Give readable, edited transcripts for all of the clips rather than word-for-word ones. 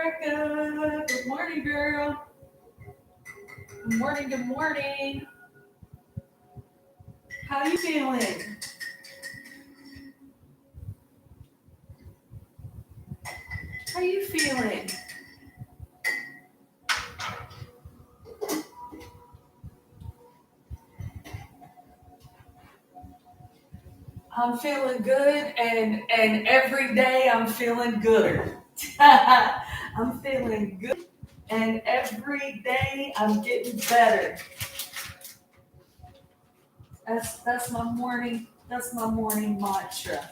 Erica. Good morning, girl. Good morning. Good morning. How you feeling? How you feeling? I'm feeling good, and every day I'm feeling gooder. I'm feeling good, and every day I'm getting better. That's my morning. That's my morning mantra.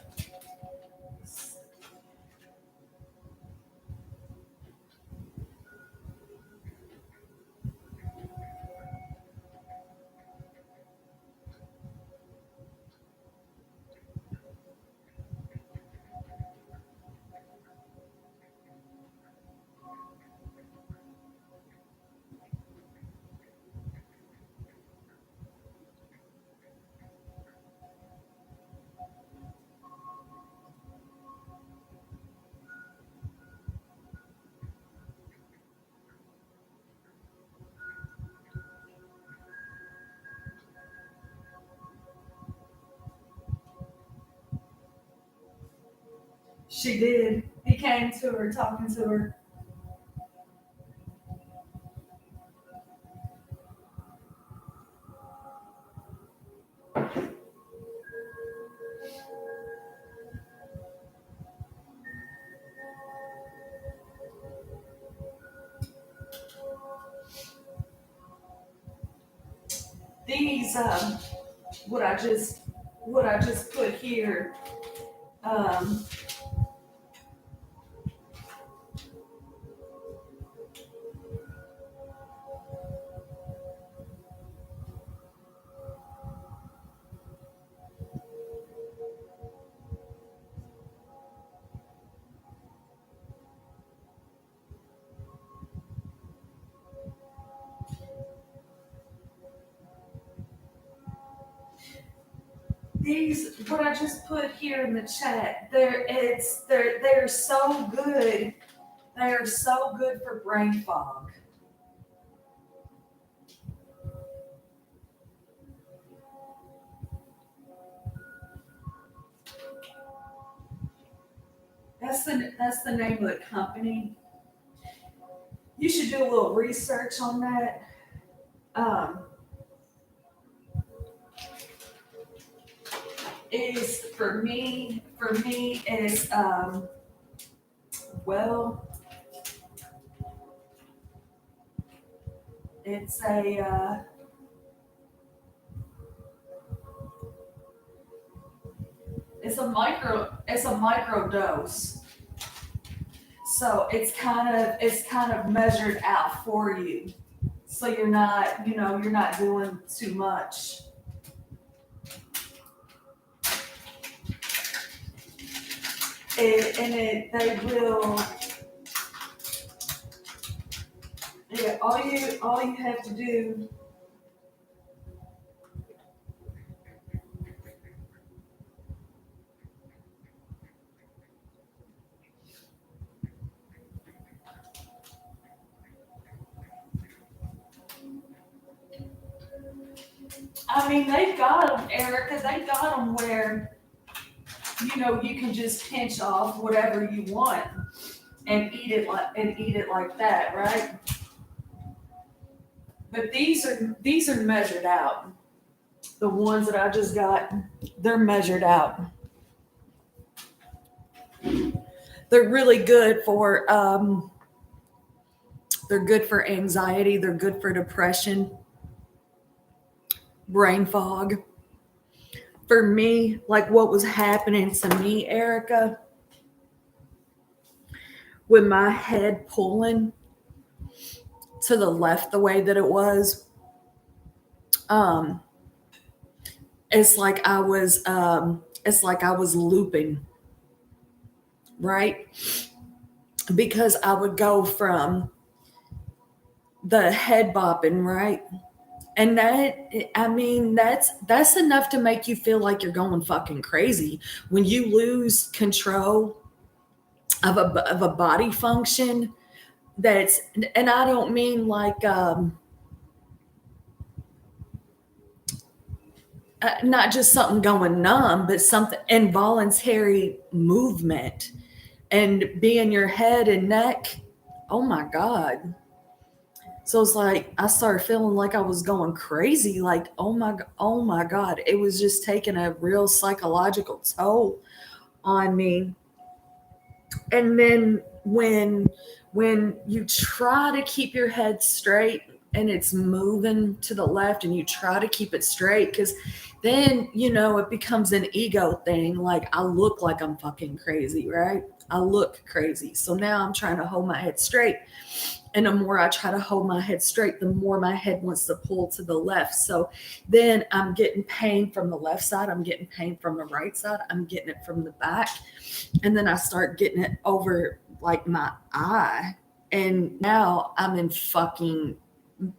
She did. He came to her, talking to her. These what I just what I just put here. Um, these what I just put here in the chat. They're so good. They are so good for brain fog. That's the name of the company. You should do a little research on that. Um, is for me is well, it's a micro dose. So it's kind of measured out for you. So you're not doing too much. They will. Yeah, all you have to do. I mean, they've got them, Erica. They've got them where you can just pinch off whatever you want and eat it like that, right? But these are measured out. The ones that I just got, they're measured out. They're really good for they're good for anxiety. They're good for depression, brain fog. For me, like what was happening to me, Erica, with my head pulling to the left the way that it was, um, it's like I was looping, right? Because I would go from the head bopping, right? And that's enough to make you feel like you're going fucking crazy when you lose control of a body function. that's, and I don't mean like not just something going numb, but something involuntary movement and be in your head and neck. Oh my God. So it's like I started feeling like I was going crazy. Like, oh my God. It was just taking a real psychological toll on me. And then when you try to keep your head straight and it's moving to the left and you try to keep it straight, because then it becomes an ego thing. Like, I look like I'm fucking crazy, right? I look crazy, so now I'm trying to hold my head straight, and the more I try to hold my head straight, the more my head wants to pull to the left. So then I'm getting pain from the left side, I'm getting pain from the right side, I'm getting it from the back, and then I start getting it over like my eye. And now I'm in fucking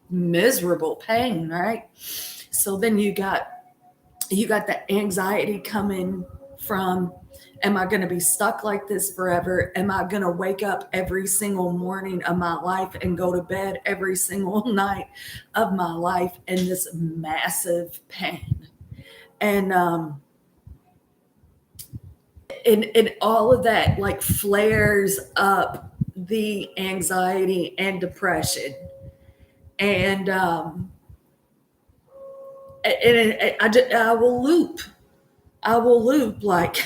miserable pain, right? So then you got the anxiety coming from, am I going to be stuck like this forever? Am I going to wake up every single morning of my life and go to bed every single night of my life in this massive pain? And and all of that like flares up the anxiety and depression. And I will loop. I will loop like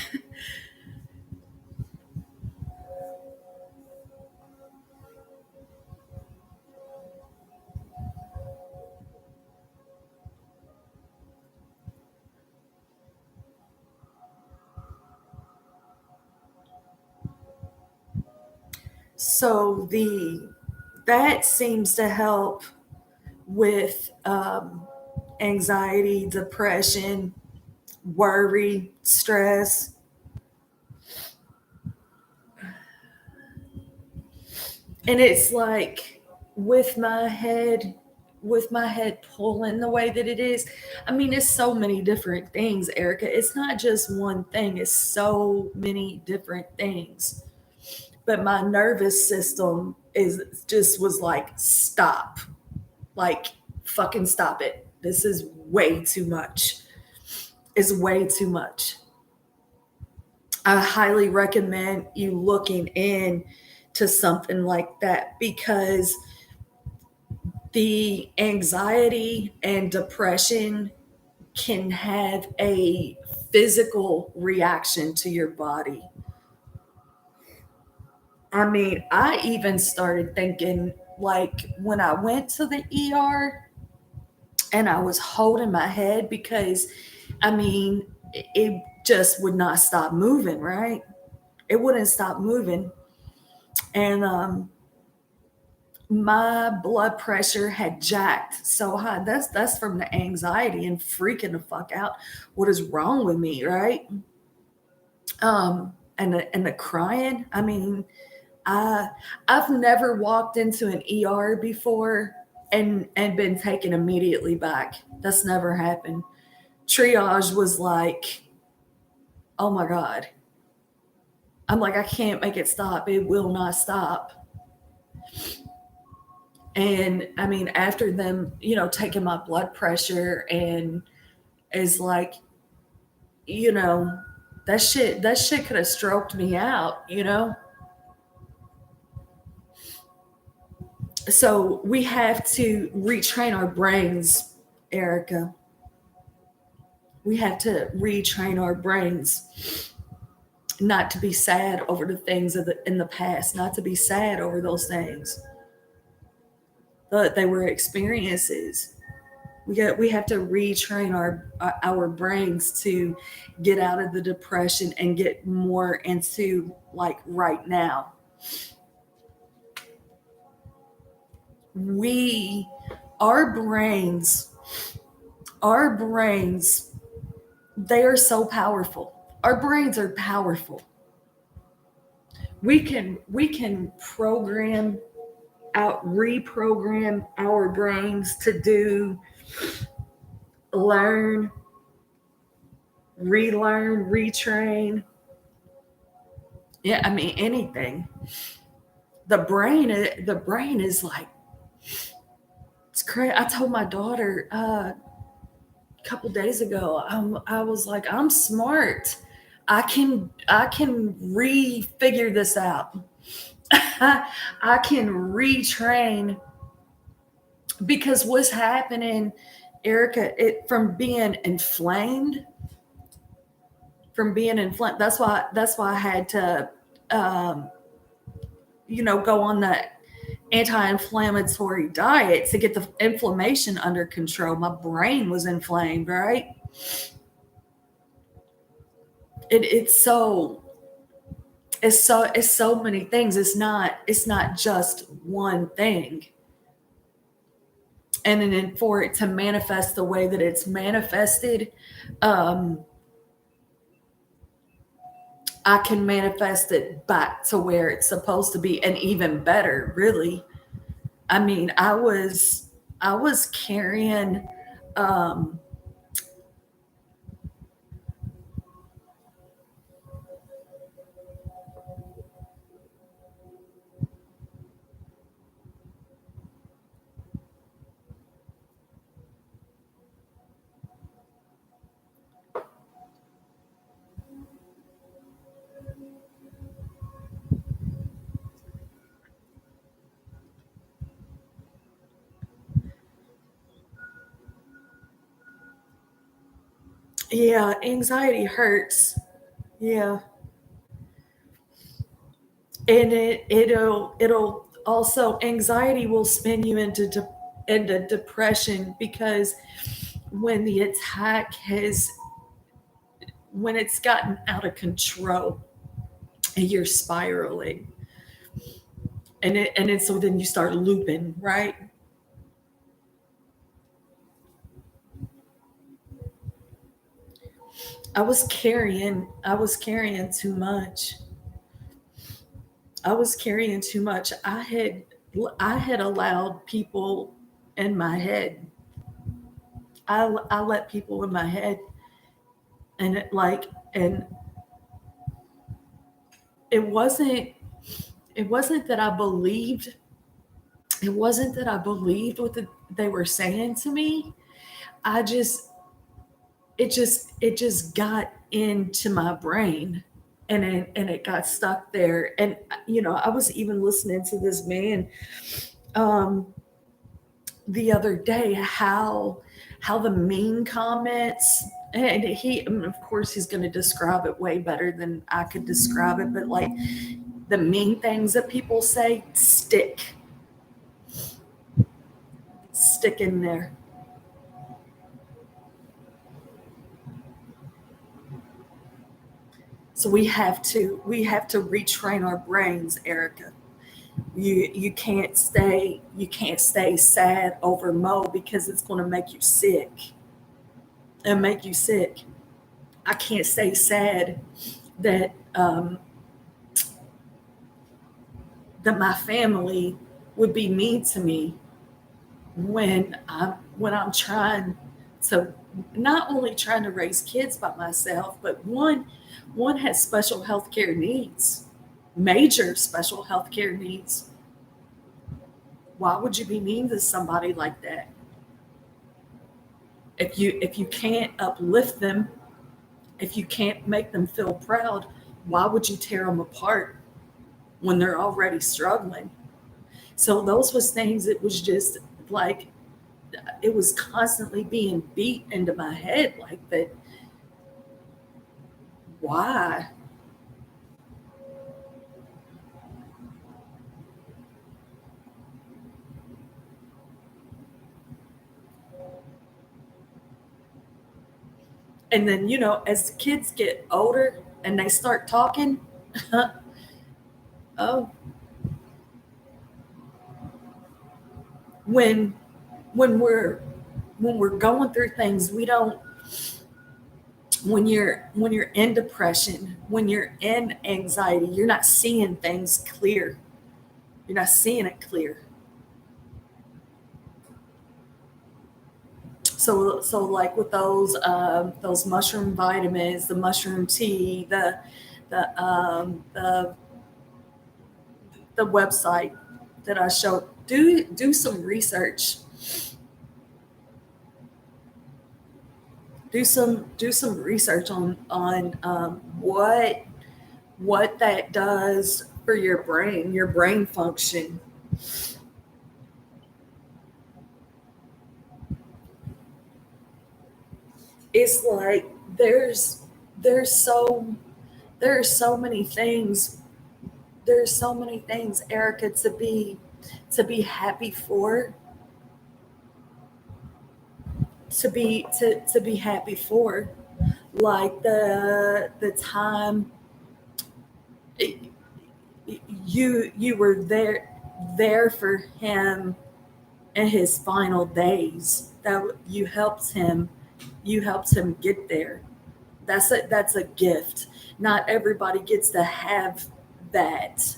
so the that seems to help with anxiety, depression, worry, stress. And it's like with my head with my head pulling the way that it is. I mean, it's so many different things, Erica. It's not just one thing, it's so many different things. But my nervous system is just was like, stop. Like, fucking stop it. This is way too much. It's way too much. I highly recommend you looking in to something like that, because the anxiety and depression can have a physical reaction to your body. I mean, I even started thinking, like, when I went to the ER and I was holding my head, because I mean, it just would not stop moving, right? It wouldn't stop moving. And my blood pressure had jacked so high. That's from the anxiety and freaking the fuck out. What is wrong with me, right? And the crying. I mean, I I've never walked into an ER before and been taken immediately back. That's never happened. Triage was like, oh my God. I'm like, I can't make it stop. It will not stop. And I mean, after them, taking my blood pressure, and is like, you know, that shit could have stroked me out. So we have to retrain our brains, Erica. We have to retrain our brains not to be sad over the things in the past, not to be sad over those things, but they were experiences. We have to retrain our brains to get out of the depression and get more into like right now. We our brains our brains, they are so powerful. Our brains are powerful. We can reprogram our brains to do, learn, relearn, retrain. Yeah, I mean anything. the brain is like, it's crazy. I told my daughter a couple days ago, I was like, I'm smart. I can refigure this out. I can retrain, because what's happening, Erica, it from being inflamed. That's why I had to um, go on that anti-inflammatory diet to get the inflammation under control. My brain was inflamed, right? It's so many things. It's not just one thing. And then for it to manifest the way that it's manifested, um, I can manifest it back to where it's supposed to be, and even better, really. I mean, I was carrying, um, yeah, anxiety hurts. Yeah, and it'll also, anxiety will spin you into depression, because when the attack has when it's gotten out of control and you're spiraling, and so then you start looping, right? I was carrying too much. I had allowed people in my head. I let people in my head, and and it wasn't it wasn't that I believed it wasn't that I believed what they were saying to me. I just it just got into my brain, and it got stuck there. And I was even listening to this man um the other day, how the mean comments, and of course he's going to describe it way better than I could describe it, but like, the mean things that people say stick in there. So we have to retrain our brains, Erica. You can't stay sad over Mo, because it's going to make you sick. And make you sick. I can't stay sad that that my family would be mean to me, when I'm trying to, not only trying to raise kids by myself, but one has special health care needs, major special health care needs. Why would you be mean to somebody like that? If you can't uplift them, if you can't make them feel proud, why would you tear them apart when they're already struggling? So those was things, it was just like, it was constantly being beat into my head like that. Why? And then, as the kids get older and they start talking, oh, when when we're when we're going through things, we don't when you're in depression, when you're in anxiety, you're not seeing things clear. You're not seeing it clear. So like with those mushroom vitamins, the mushroom tea, the the website that I showed. Do some research. Do some research on what that does for your brain function. It's like there's so there's so many things there's so many things, Erica, to be happy for, to be happy for, like the time you were there for him in his final days, that you helped him get there. That's a gift. Not everybody gets to have that.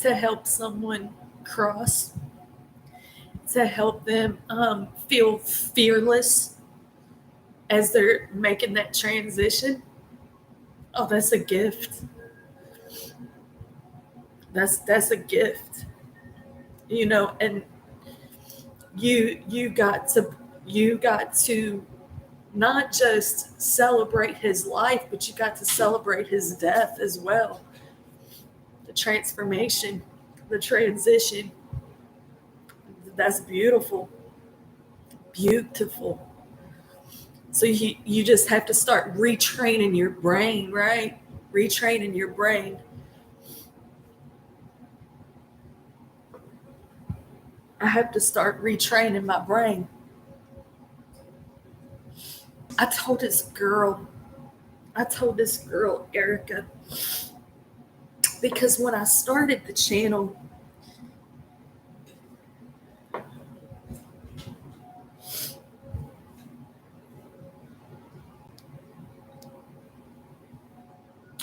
To help someone cross, to help them feel fearless as they're making that transition. Oh, that's a gift. That's a gift. And you got to not just celebrate his life, but you got to celebrate his death as well. The transformation, the transition. That's beautiful. Beautiful. So you just have to start retraining your brain, right? Retraining your brain. I have to start retraining my brain. I told this girl, I told this girl, Erica, because when I started the channel,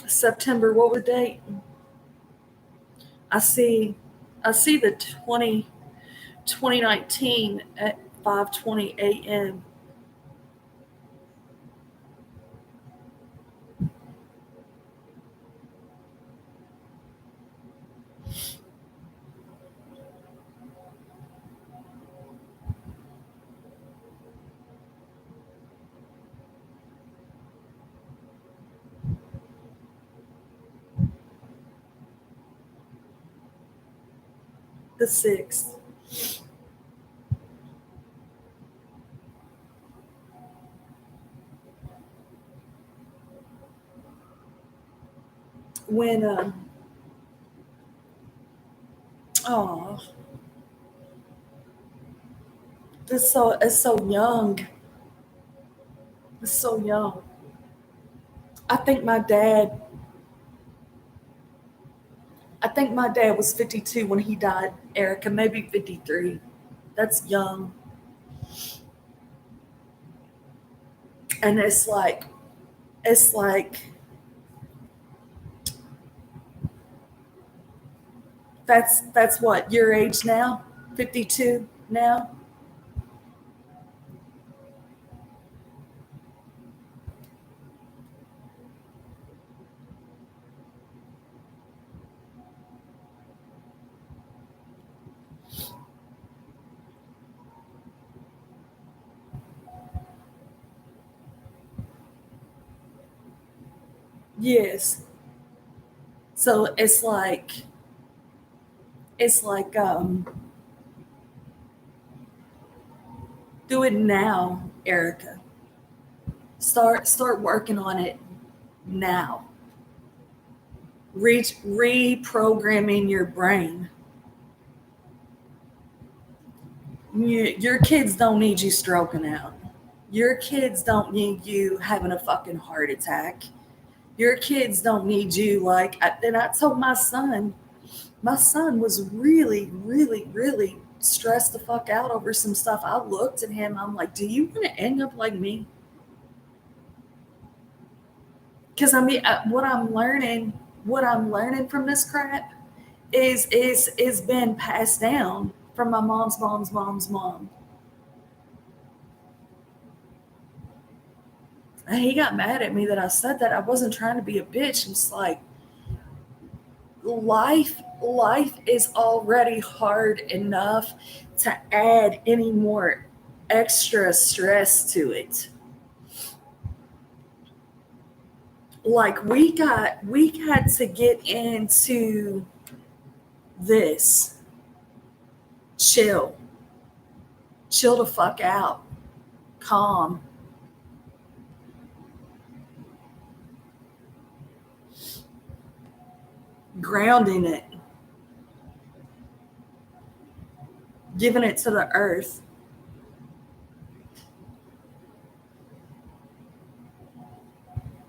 September, what was the date? I see I see the 2019 at 5:20 a.m. the 6th. When oh, it's so young. It's so young. I think my dad I think my dad was 52 when he died, Erica, maybe 53. That's young. And it's like that's what your age now? 52 now? Yes. So it's like do it now, Erica. Start working on it now. Reprogramming your brain. Your kids don't need you stroking out. Your kids don't need you having a fucking heart attack. Your kids don't need you. And I told my son was really, really, really stressed the fuck out over some stuff. I looked at him. I'm like, do you want to end up like me? Because I mean, what I'm learning from this crap is been passed down from my mom's mom. And he got mad at me that I said that. I wasn't trying to be a bitch. It's like life is already hard enough to add any more extra stress to it. Like we got to get into this. Chill. Chill the fuck out. Calm. Grounding it. Giving it to the earth.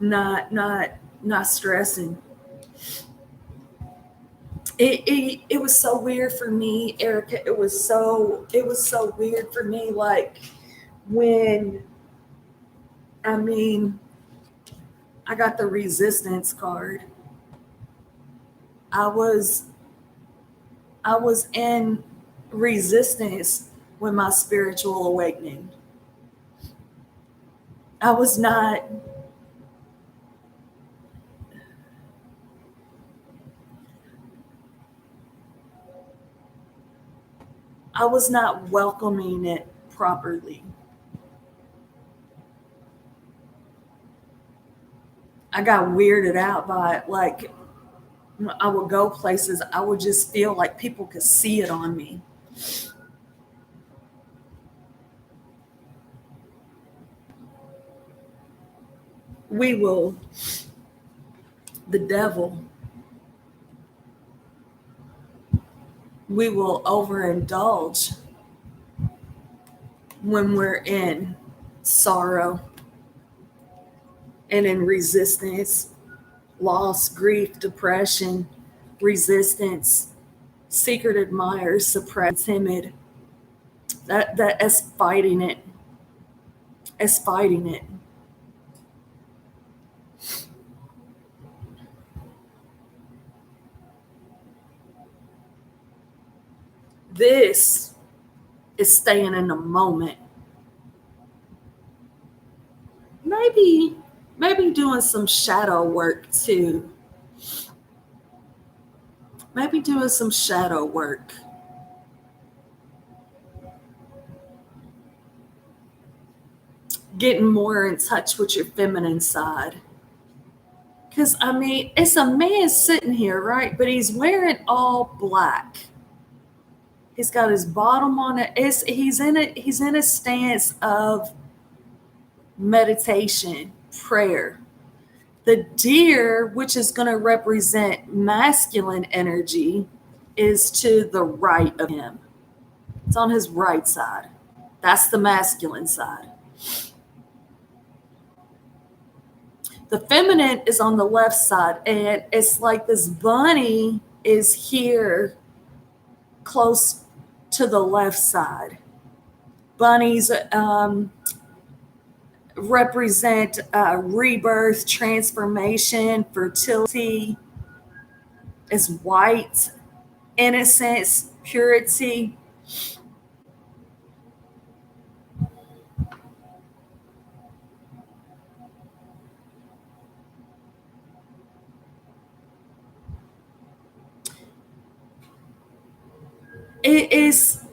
Not stressing. It was so weird for me, Erica. It was so weird for me. Like when I mean I got the resistance card. I was I was in resistance with my spiritual awakening. I was not I was not welcoming it properly. I got weirded out by it. Like when I would go places, I would just feel like people could see it on me. We will, the devil, we will overindulge when we're in sorrow and in resistance, loss, grief, depression, resistance, secret admirers, suppressed, timid. That is fighting it. Is fighting it. This is staying in the moment. Maybe maybe doing some shadow work too. Maybe doing some shadow work. Getting more in touch with your feminine side. Cause I mean, it's a man sitting here, right? But he's wearing all black. He's got his bottom on it. He's in a stance of meditation, prayer. The deer, which is going to represent masculine energy, is to the right of him. It's on his right side. That's the masculine side. The feminine is on the left side, and it's like this bunny is here close to the left side. Bunnies represent rebirth, transformation, fertility, is white, innocence, purity. It is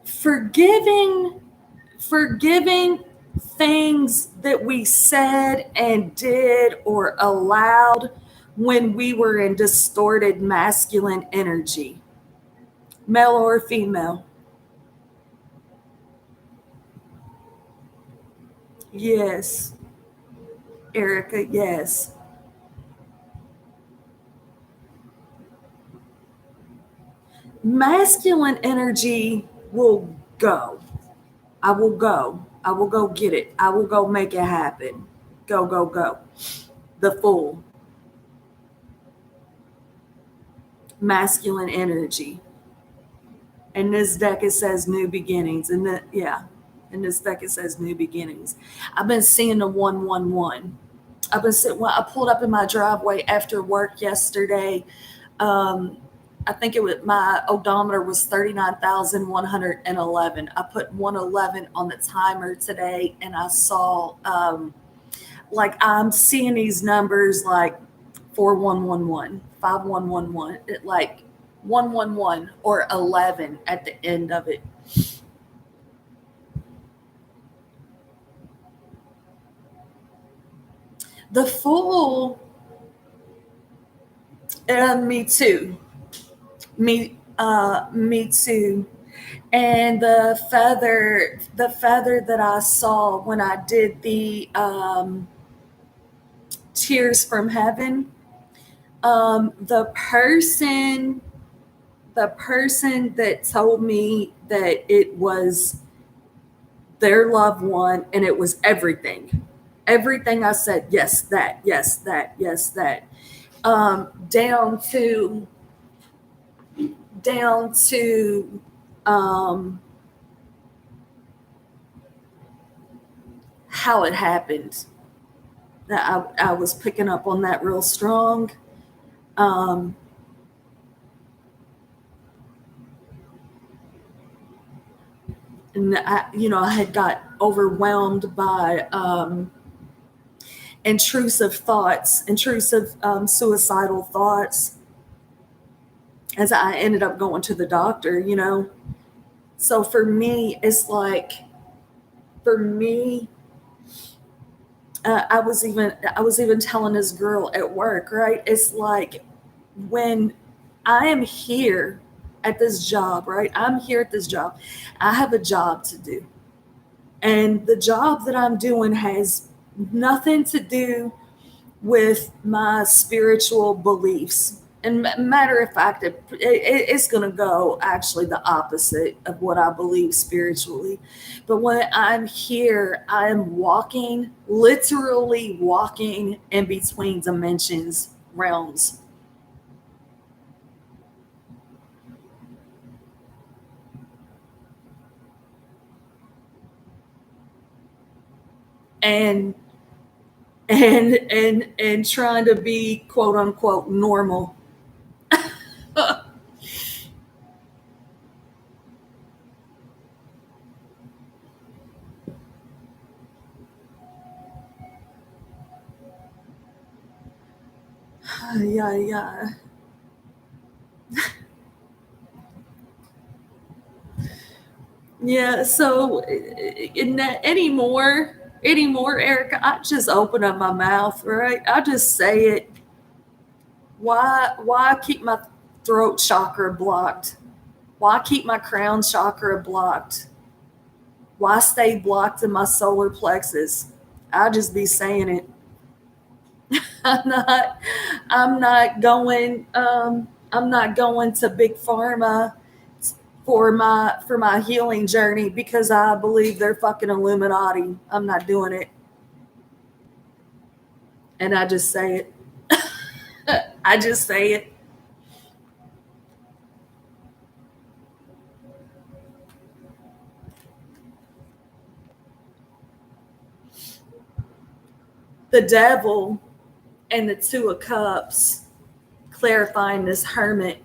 forgiving things that we said and did or allowed when we were in distorted masculine energy, male or female. Yes, Erica, yes. Masculine energy will go. I will go. I will go get it. I will go make it happen. Go, go, go. the Fool, masculine energy. In this deck it says new beginnings, and that yeah, in this deck it says new beginnings. I've been seeing the 111. I've been sitting. Well, I pulled up in my driveway after work yesterday. Um, I think it was my odometer was 39,111. I put 111 on the timer today, and I saw like I'm seeing these numbers like 4111, 5111, like 111 or 11 at the end of it. The Fool, me too. Me too. And the feather that I saw when I did the Tears from Heaven, the person that told me that it was their loved one and it was everything. Everything I said, yes, that, yes, that, yes, that. Down to um, how it happened. I was picking up on that real strong. Um, and I had got overwhelmed by intrusive suicidal thoughts as I ended up going to the doctor. So for me, it's like, for me, I was even telling this girl at work, right? It's like when I am here at this job, right? I'm here at this job. I have a job to do. And the job that I'm doing has nothing to do with my spiritual beliefs. And matter of fact, it's going to go actually the opposite of what I believe spiritually. But when I'm here, I'm walking, literally walking in between dimensions, realms. And and trying to be quote unquote normal. Yeah, yeah. Yeah, so in that anymore, Erica, I just open up my mouth, right? I just say it. Why keep my throat chakra blocked? Why keep my crown chakra blocked? Why stay blocked in my solar plexus? I just be saying it. I'm not I'm not going to big pharma for my healing journey because I believe they're fucking Illuminati. I'm not doing it. And I just say it. I just say it. The devil and the two of cups clarifying this hermit.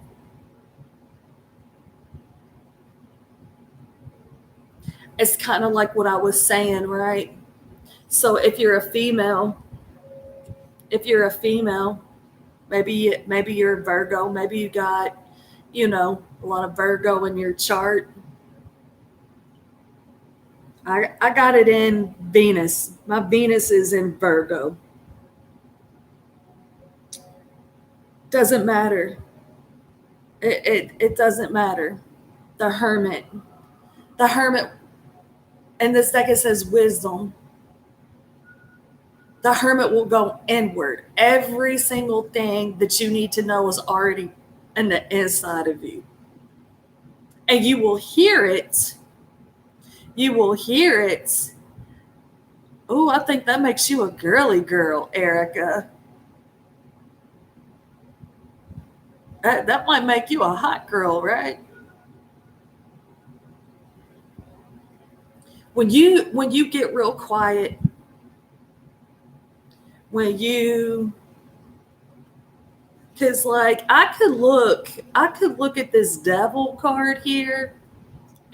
It's kind of like what I was saying, right? So if you're a female, maybe you're a Virgo, maybe you got, a lot of Virgo in your chart. I got it in Venus. My Venus is in Virgo. Doesn't matter. It doesn't matter. The hermit. The hermit, and this deck it says wisdom. The hermit will go inward. Every single thing that you need to know is already in the inside of you. And you will hear it. You will hear it. Oh, I think that makes you a girly girl, Erica. That might make you a hot girl, right? When you get real quiet, when you because like I could look at this devil card here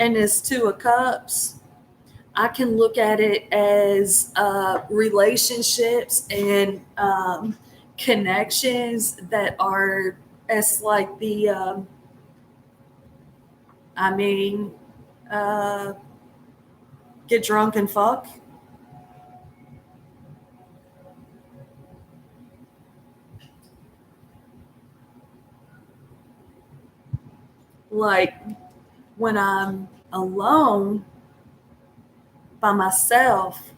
and this two of cups. I can look at it as relationships and connections that are as like the I mean uh, get drunk and fuck. Like when I'm alone by myself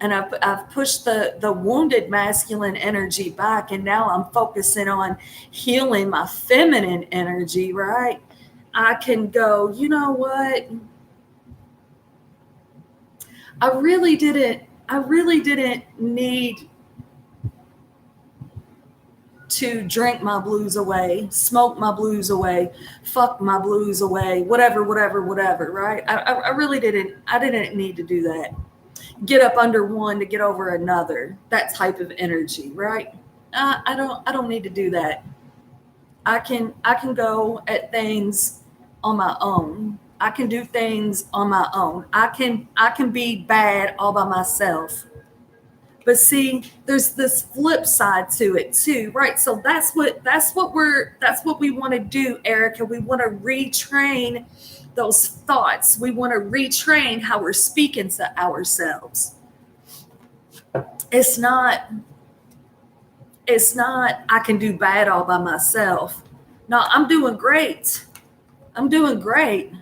and I've pushed the wounded masculine energy back and now I'm focusing on healing my feminine energy, right? I can go, you know what? I really didn't need to drink my blues away, smoke my blues away, fuck my blues away, whatever, whatever, whatever, right? I really didn't need to do that. Get up under one to get over another, that type of energy, right? I don't need to do that. I can go at things on my own. I can do things on my own. I can be bad all by myself. But see, there's this flip side to it too, right? So that's what we want to do, Erica. We want to retrain those thoughts. We want to retrain how we're speaking to ourselves. It's not it's not I can do bad all by myself. No, I'm doing great. I'm doing great.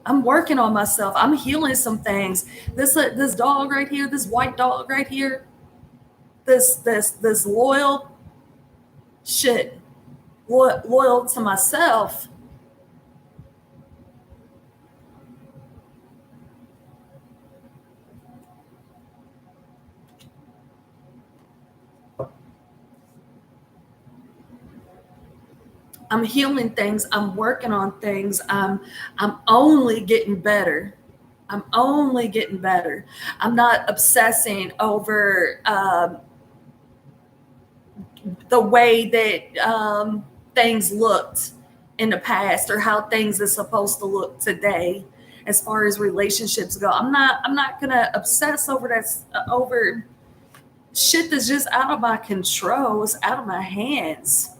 I'm working on myself. I'm healing some things. This dog right here, this white dog right here, this loyal shit, loyal to myself. I'm healing things. I'm working on things. I'm only getting better. I'm only getting better. I'm not obsessing over the way that things looked in the past or how things are supposed to look today as far as relationships go. I'm not gonna obsess over that over shit that's just out of my control. It's out of my hands.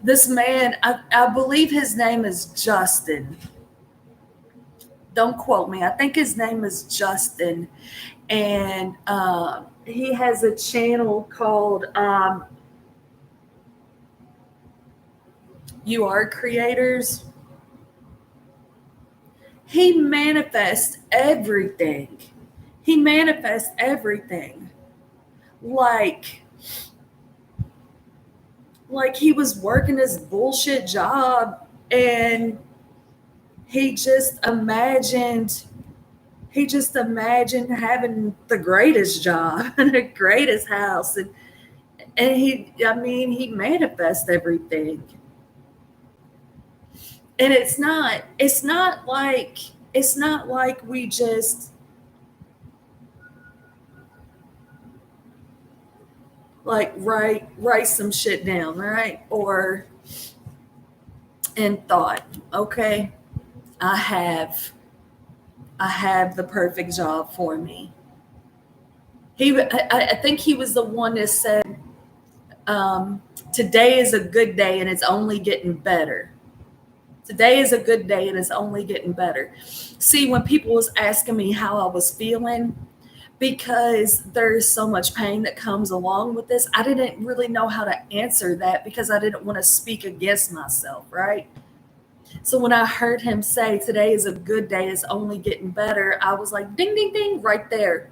This man, I believe his name is Justin. Don't quote me. I think his name is Justin, and he has a channel called "You Are Creators." He manifests everything. He manifests everything. Like like he was working this bullshit job and he just imagined he just imagined having the greatest job and the greatest house and he manifests everything. And it's not like we just like write some shit down, right? Or in thought, okay, I have I have the perfect job for me. I think he was the one that said, today is a good day and it's only getting better. Today is a good day and it's only getting better. See, when people was asking me how I was feeling, because there's so much pain that comes along with this, I didn't really know how to answer that because I didn't want to speak against myself, right? So when I heard him say today is a good day, it's only getting better, I was like, ding, ding, ding, right there.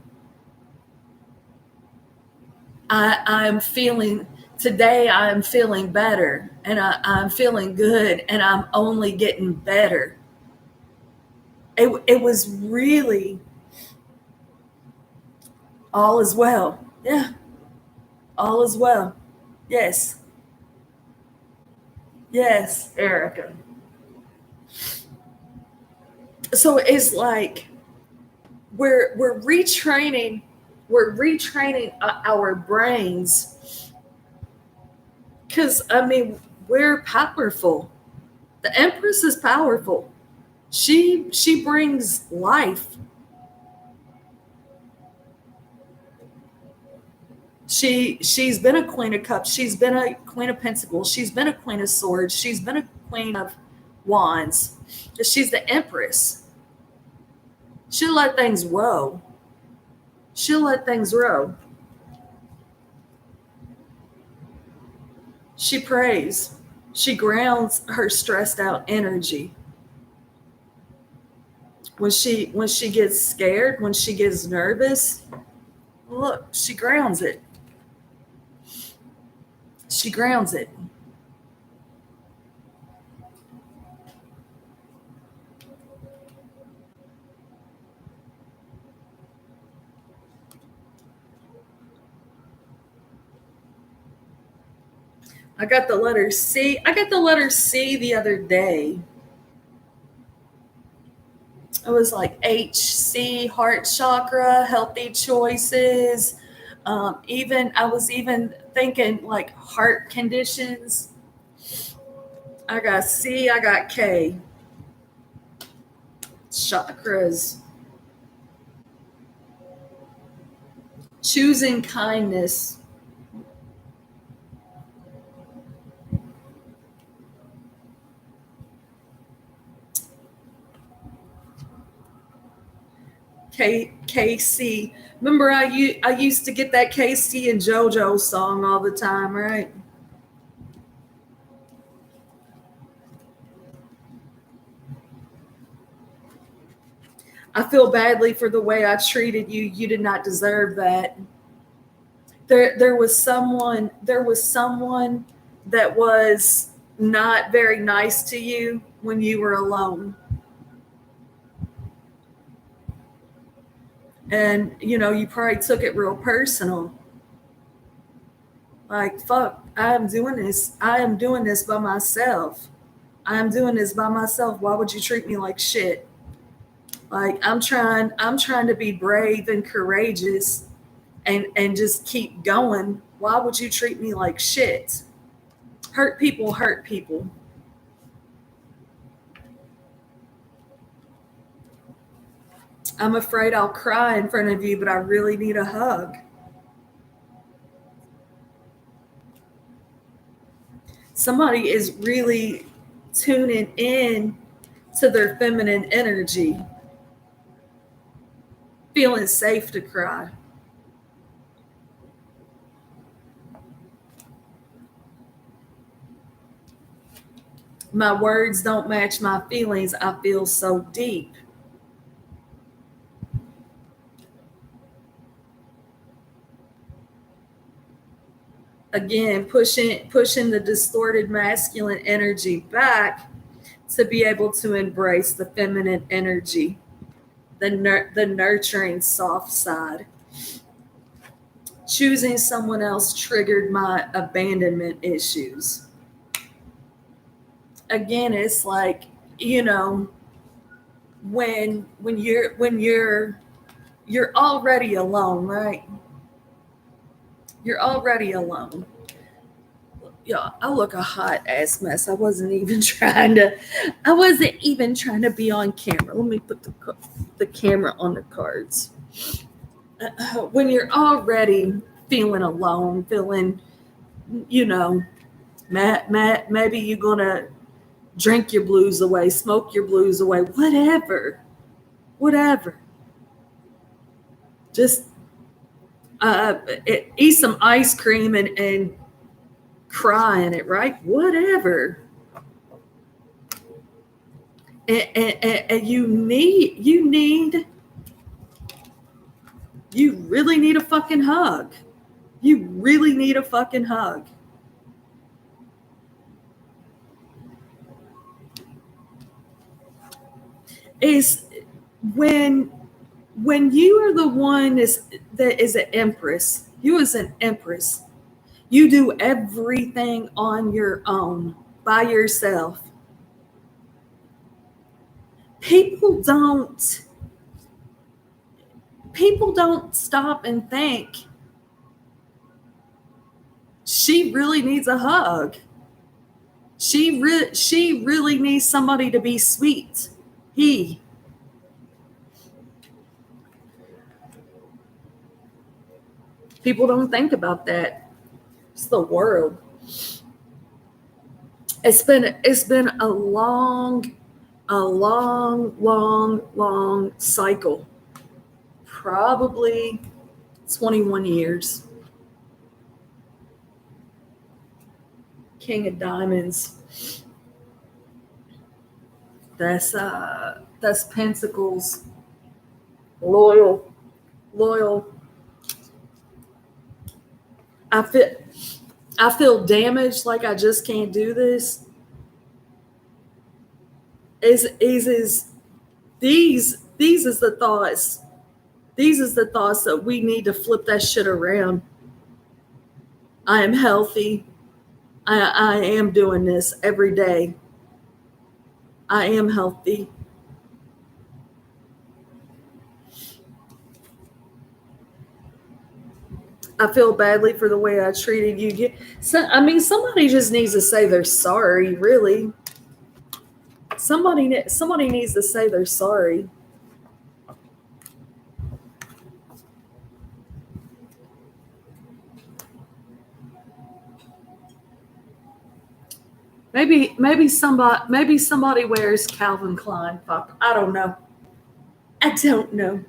I'm feeling today, I'm feeling better and I'm feeling good and I'm only getting better. It was really All is well. Yeah, all is well. Yes, yes, Erica. So it's like we're retraining, our brains, because I mean we're powerful. The Empress is powerful. She brings life. She's been a Queen of Cups. She's been a Queen of Pentacles. She's been a Queen of Swords. She's been a Queen of Wands. She's the Empress. She'll let things roll. She'll let things roll. She prays. She grounds her stressed out energy. When she gets scared, when she gets nervous, look, she grounds it. She grounds it. I got the letter C. I got the letter C the other day. It was like HC, heart chakra, healthy choices. Even I was even thinking like heart conditions. I got C, I got K. Chakras. Choosing kindness. KC. Remember, I used to get that KC and JoJo song all the time, right? I feel badly for the way I treated you. You did not deserve that. There was someone that was not very nice to you when you were alone. And you probably took it real personal. Like, fuck, I am doing this by myself. I am doing this by myself. Why would you treat me like shit? Like, I'm trying to be brave and courageous and just keep going. Why would you treat me like shit? Hurt people hurt people. I'm afraid I'll cry in front of you, but I really need a hug. Somebody is really tuning in to their feminine energy, feeling safe to cry. My words don't match my feelings. I feel so deep. Again, pushing the distorted masculine energy back to be able to embrace the feminine energy, the nurturing soft side. Choosing someone else triggered my abandonment issues. Again, it's like, you know, when you're already alone, right? You're already alone. Yeah, I look a hot ass mess. I wasn't even trying to be on camera. Let me put the camera on the cards. When you're already feeling alone, feeling, you know, maybe you're gonna drink your blues away, smoke your blues away, whatever. Just eat some ice cream and cry in it, right? Whatever. And you really need a fucking hug. You really need a fucking hug. Is when When you are the one that is an empress, you as an empress, you do everything on your own, by yourself. People don't people don't stop and think she really needs a hug. She really needs somebody to be sweet. He People don't think about that. It's the world. It's been a long cycle. Probably 21 years. King of Diamonds. That's Pentacles. Loyal. Loyal. I feel I feel damaged, like I just can't do this. Is these is the thoughts. These is the thoughts that we need to flip that shit around. I am healthy. I am doing this every day. I am healthy. I feel badly for the way I treated you. Somebody just needs to say they're sorry, really. Somebody needs to say they're sorry. Maybe somebody wears Calvin Klein. Fuck, I don't know. I don't know.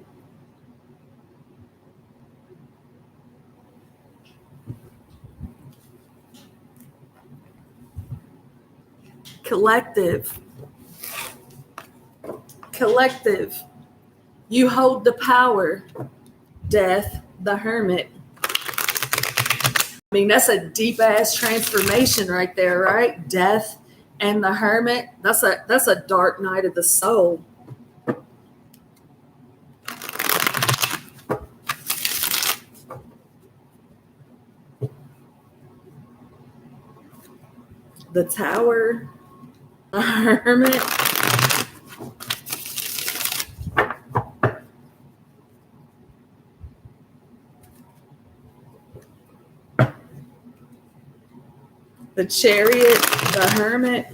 Collective. Collective. You hold the power. Death, the Hermit. That's a deep ass transformation right there, right? Death and the Hermit. That's a dark night of the soul. The Tower, the Hermit. The Chariot, the Hermit.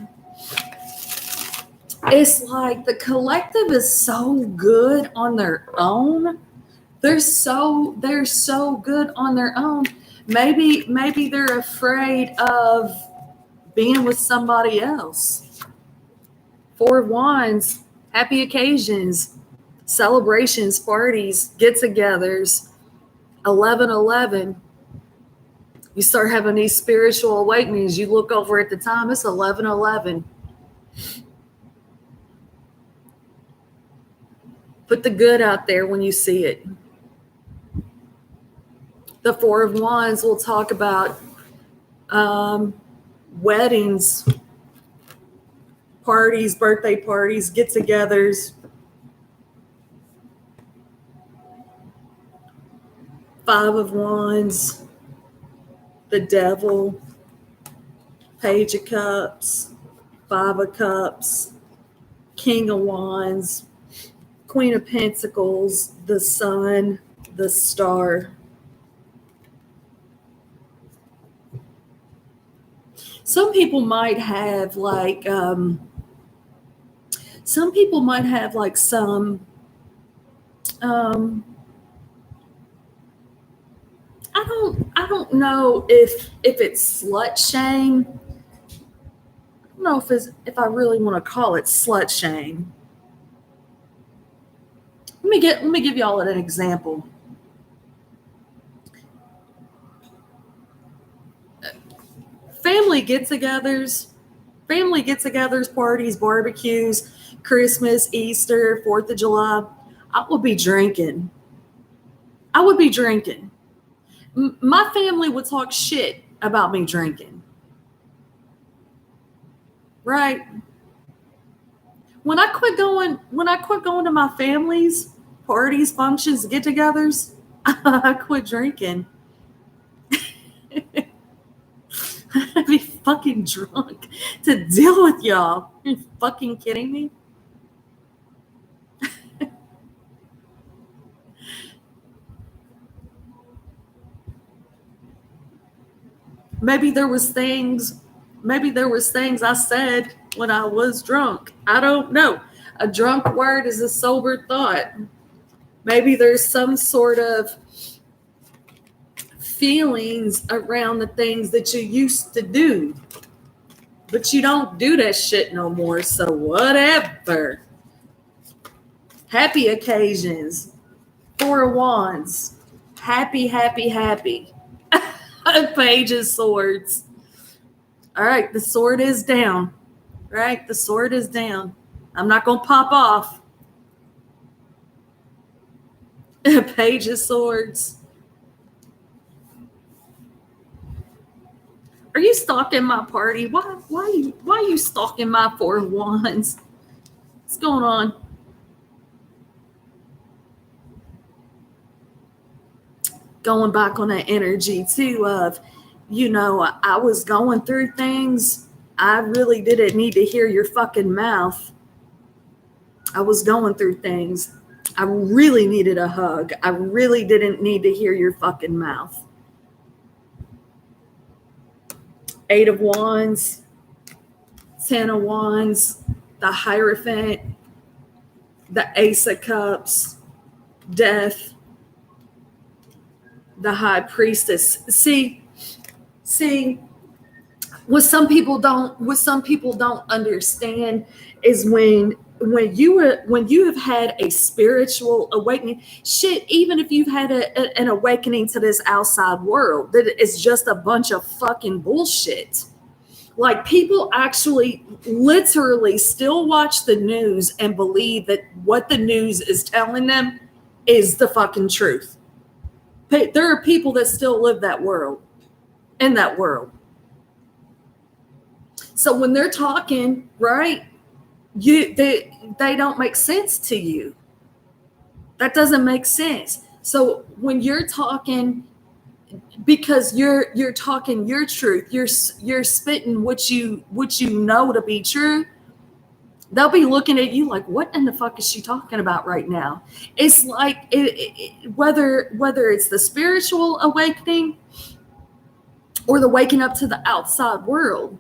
It's like the collective is so good on their own. They're so good on their own. Maybe they're afraid of being with somebody else. Four of Wands, happy occasions, celebrations, parties, get-togethers. 11/11. You start having these spiritual awakenings. You look over at the time, it's 11/11. Put the good out there when you see it. The Four of Wands will talk about weddings, parties, birthday parties, get-togethers. Five of Wands, the Devil, Page of Cups, Five of Cups, King of Wands, Queen of Pentacles, the Sun, the Star. Some people might have some I don't know if it's slut shame. I don't know if I really want to call it slut shame. Let me give y'all an example. Family get-togethers, parties, barbecues, Christmas, Easter, 4th of July. I would be drinking. My family would talk shit about me drinking. Right? When I quit going to my family's, parties, functions, get-togethers, I quit drinking. I'd be fucking drunk to deal with y'all. Are you fucking kidding me? Maybe there was things I said when I was drunk. I don't know. A drunk word is a sober thought. Maybe there's some sort of feelings around the things that you used to do. But you don't do that shit no more, so whatever. Happy occasions. Four of Wands. Happy, happy, happy. Page of Swords. All right, the sword is down. Right? The sword is down. I'm not going to pop off. Page of Swords. Are you stalking my party? Why are you stalking my Four of Wands? What's going on? Going back on that energy too of, I was going through things. I really didn't need to hear your fucking mouth. I was going through things. I really needed a hug. I really didn't need to hear your fucking mouth. Eight of Wands, 10 of Wands, the Hierophant, the Ace of Cups, Death, the High Priestess. See, what some people don't understand is when you have had a spiritual awakening, shit, even if you've had an awakening to this outside world, that it's just a bunch of fucking bullshit. Like, people actually literally still watch the news and believe that what the news is telling them is the fucking truth. There are people that still live in that world. So when they're talking, right, they don't make sense to you. That doesn't make sense. So when you're talking, because you're talking your truth, you're spitting what you know to be true, they'll be looking at you like, what in the fuck is she talking about right now? It's like whether it's the spiritual awakening or the waking up to the outside world.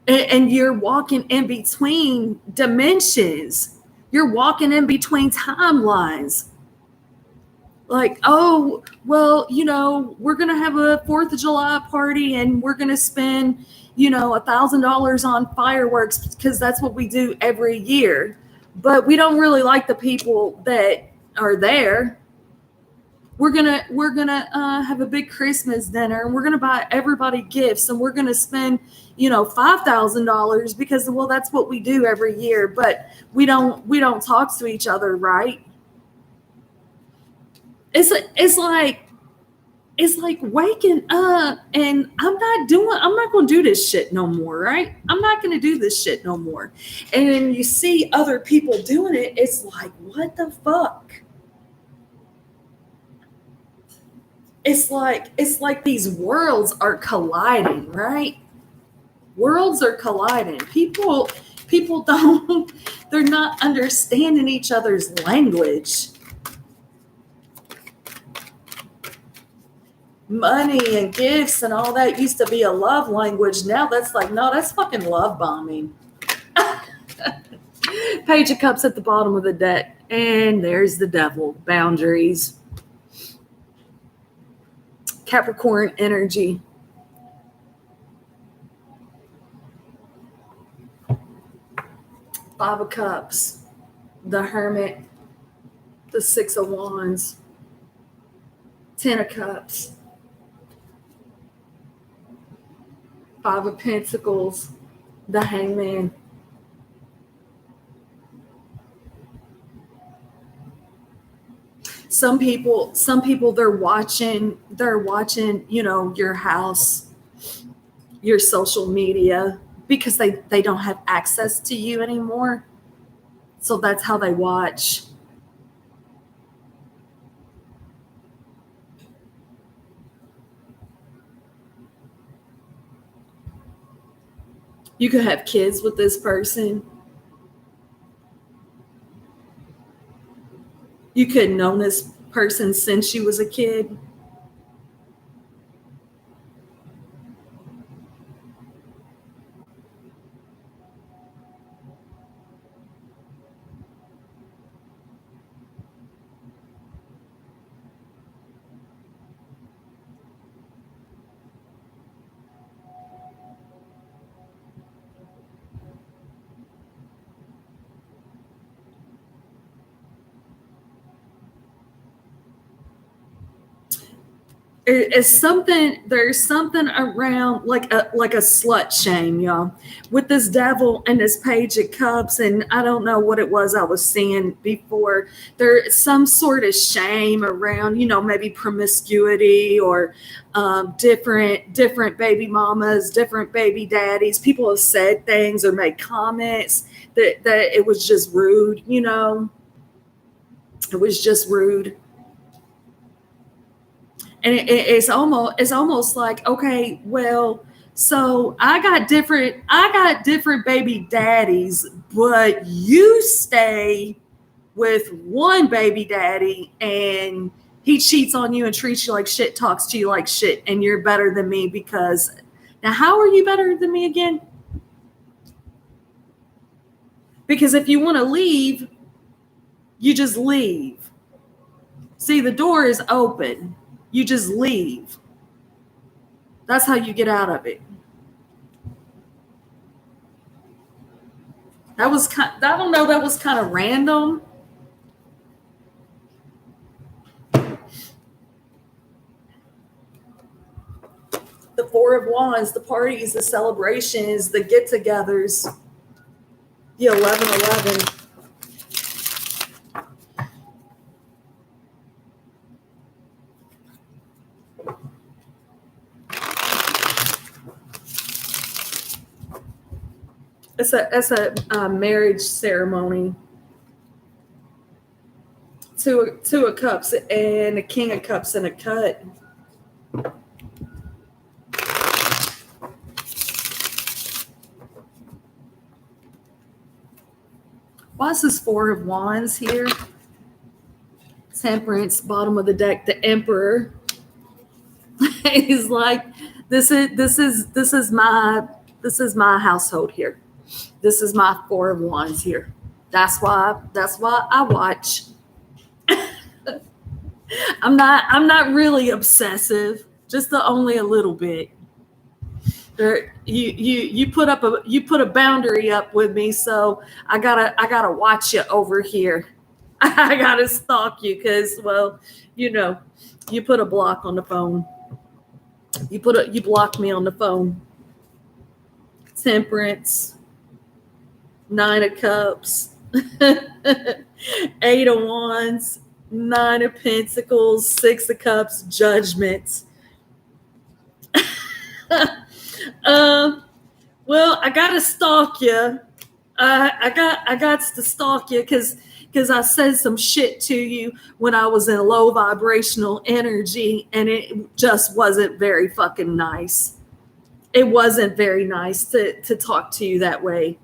And you're walking in between dimensions. You're walking in between timelines. Like, oh, well, we're going to have a 4th of July party and we're going to spend, $1,000 on fireworks because that's what we do every year. But we don't really like the people that are there. We're gonna have a big Christmas dinner and we're gonna buy everybody gifts and we're gonna spend $5,000 because, well, that's what we do every year, but we don't talk to each other, right? It's like waking up and I'm not gonna do this shit no more, right? I'm not gonna do this shit no more. And then you see other people doing it, it's like, what the fuck? It's like these worlds are colliding, right? Worlds are colliding. People don't, they're not understanding each other's language. Money and gifts and all that used to be a love language. Now that's like, no, that's fucking love bombing. Page of Cups at the bottom of the deck. And there's the devil. Boundaries. Capricorn energy. Five of Cups. The Hermit. The Six of Wands. 10 of Cups. Five of Pentacles. The Hangman. Some people they're watching, your house, your social media, because they don't have access to you anymore. So that's how they watch. You could have kids with this person. You could have known this person since you was a kid. There's something around like a slut shame, y'all, with this devil and this page of cups, and I don't know what it was I was seeing before. There's some sort of shame around, maybe promiscuity or different baby mamas, different baby daddies. People have said things or made comments that it was just rude, it was just rude. And it's almost like, okay, well, so I got different baby daddies, but you stay with one baby daddy and he cheats on you and treats you like shit, talks to you like shit, and you're better than me because now how are you better than me again? Because if you want to leave, you just leave. See, the door is open. You just leave. That's how you get out of it. That was I don't know, that was kind of random. The Four of Wands, the parties, the celebrations, the get-togethers, the 11/11. It's a marriage ceremony. Two of Cups and a King of Cups and a cut. Why is this Four of Wands here? Temperance, bottom of the deck, the Emperor. He's like, this is my household here. This is my Four of Wands here. That's why I watch. I'm not really obsessive, just only a little bit. You put a boundary up with me, so I gotta watch you over here. I gotta stalk you because, well, you put a block on the phone. You block me on the phone. Temperance, Nine of Cups, Eight of Wands, Nine of Pentacles, Six of Cups, Judgment. Well, I gotta stalk you. I got to stalk you because I said some shit to you when I was in low vibrational energy, and it just wasn't very fucking nice. It wasn't very nice to talk to you that way.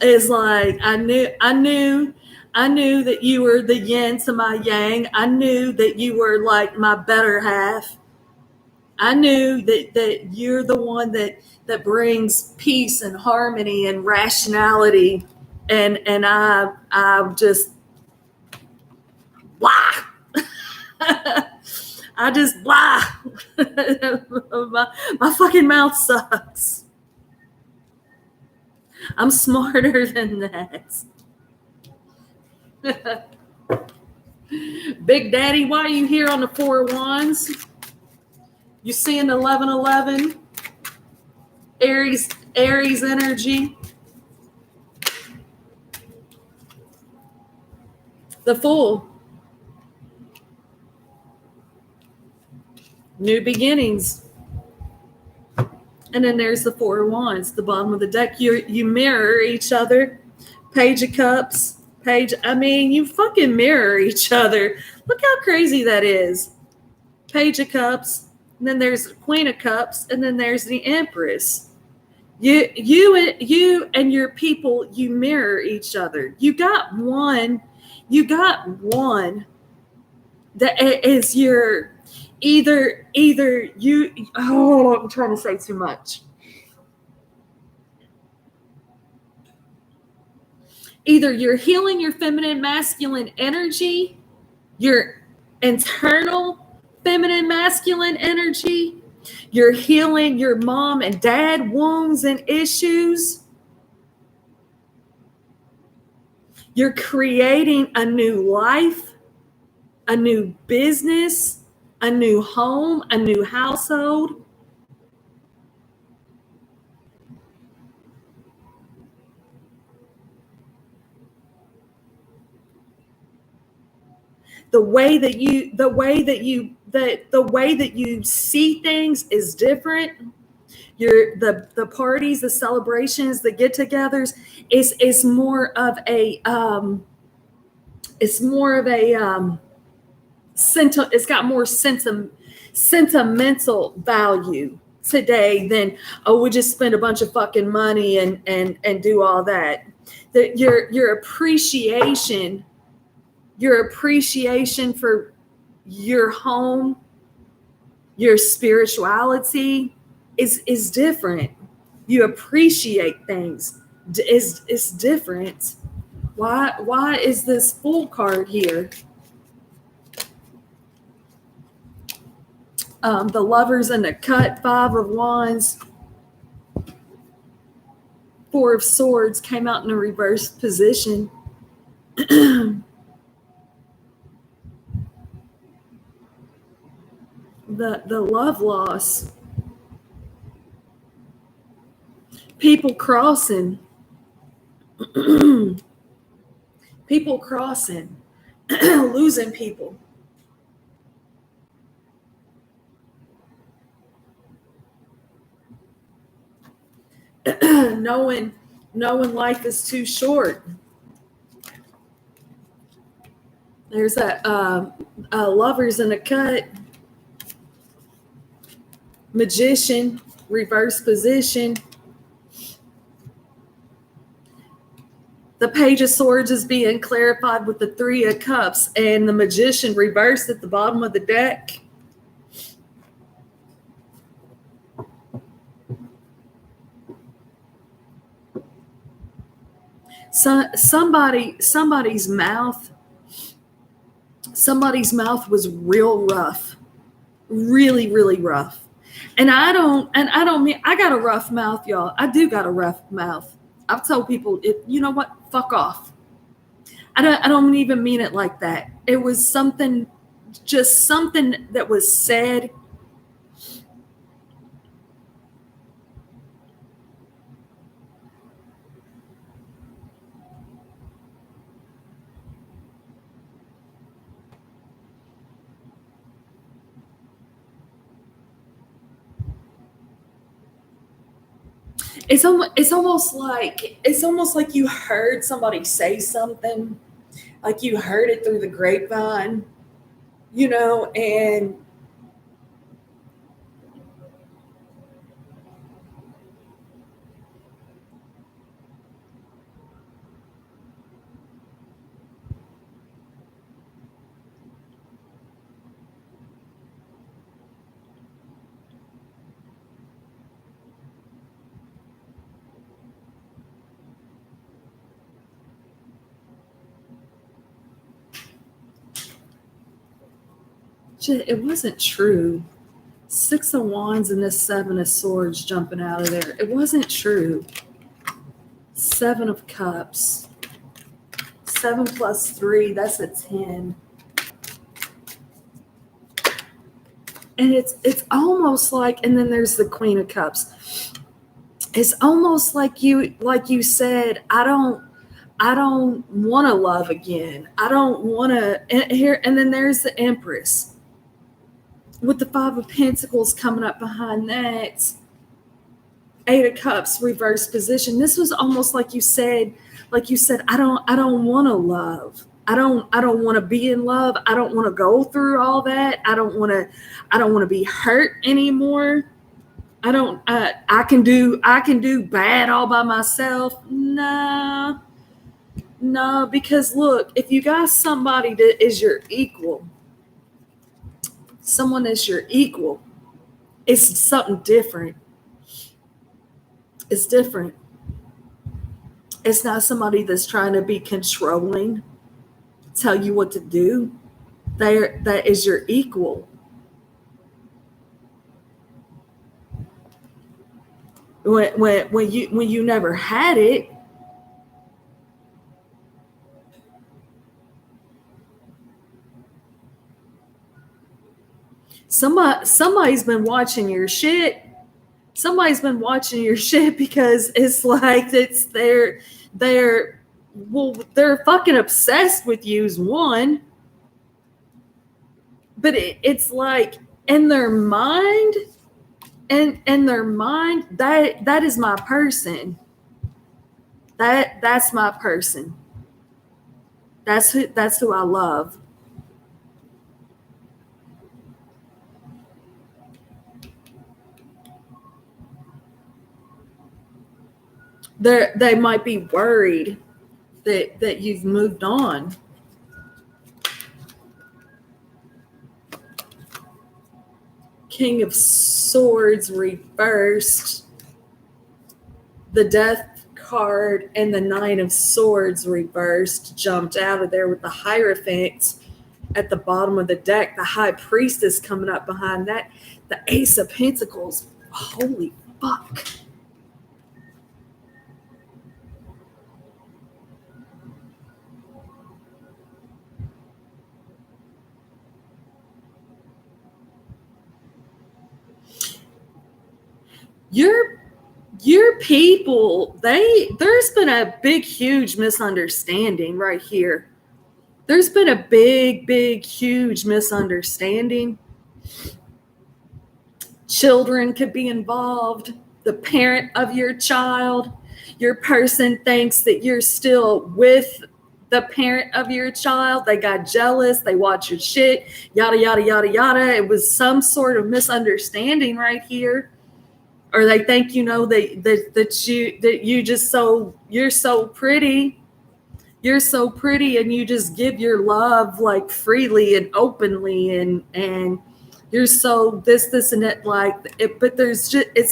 It's like I knew that you were the yin to my yang. I knew that you were like my better half. I knew that you're the one that brings peace and harmony and rationality, and I just blah. I just blah. my fucking mouth sucks. I'm smarter than that. Big Daddy, why are you here on the Four of Wands? You seeing 11/11? Aries energy. The Fool. New beginnings. And then there's the Four of Wands, the bottom of the deck. You mirror each other. Page of Cups. You fucking mirror each other. Look how crazy that is. Page of Cups, and then there's the Queen of Cups, and then there's the Empress. You and your people, you mirror each other. You got one that is your either you. Oh, I'm trying to say too much. Either you're healing your feminine masculine energy, your internal feminine masculine energy, you're healing your mom and dad wounds and issues, you're creating a new life, a new business, a new home, a new household. The way that you see things is different. The parties, the celebrations, the get-togethers is more of a it's got more sentimental value today than, oh, we just spend a bunch of fucking money and do all that. Your appreciation for your home, your spirituality is different. You appreciate things is different. Why is this Fool card here? The Lovers in the Cut, Five of Wands, Four of Swords came out in a reversed position. The love loss, people crossing, losing people. knowing life is too short. There's that Lovers in a Cut, Magician, reverse position. The Page of Swords is being clarified with the Three of Cups, and the Magician reversed at the bottom of the deck. So somebody's mouth was real rough, really, really rough. And I don't mean, I got a rough mouth, y'all. I do got a rough mouth. I've told people, you know what, fuck off. I don't even mean it like that. It was something that was said. It's almost like you heard somebody say something, like you heard it through the grapevine, and it wasn't true. Six of Wands and this Seven of Swords jumping out of there. It wasn't true. Seven of Cups. 7 plus 3, that's a 10. And it's almost like, and then there's the Queen of Cups. It's almost like you said, I don't want to love again. I don't want to. And then there's the Empress with the Five of Pentacles coming up behind that. Eight of Cups, reverse position. This was almost like you said, I don't want to love. I don't want to be in love. I don't want to go through all that. I don't want to be hurt anymore. I can do bad all by myself. Nah. No, because look, if you got somebody that is your equal, someone that's your equal, it's something different. It's different. It's not somebody that's trying to be controlling, tell you what to do. That is your equal. When you never had it, somebody's been watching your shit. Somebody's been watching your shit because it's like they're they're fucking obsessed with you is one, but it's like in their mind, and in their mind, that is my person. That's my person. That's who I love. They might be worried that you've moved on. King of Swords reversed, the Death card, and the Nine of Swords reversed jumped out of there with the Hierophant at the bottom of the deck. The High Priestess coming up behind that. The Ace of Pentacles. Holy fuck. Your people, there's been a big, huge misunderstanding right here. There's been a big, big, huge misunderstanding. Children could be involved. The parent of your child, your person thinks that you're still with the parent of your child. They got jealous. They watch your shit. Yada, yada, yada, yada. It was some sort of misunderstanding right here. Or they think, that you just you're so pretty. You're so pretty, and you just give your love like freely and openly, and you're so this and that, like it. But it's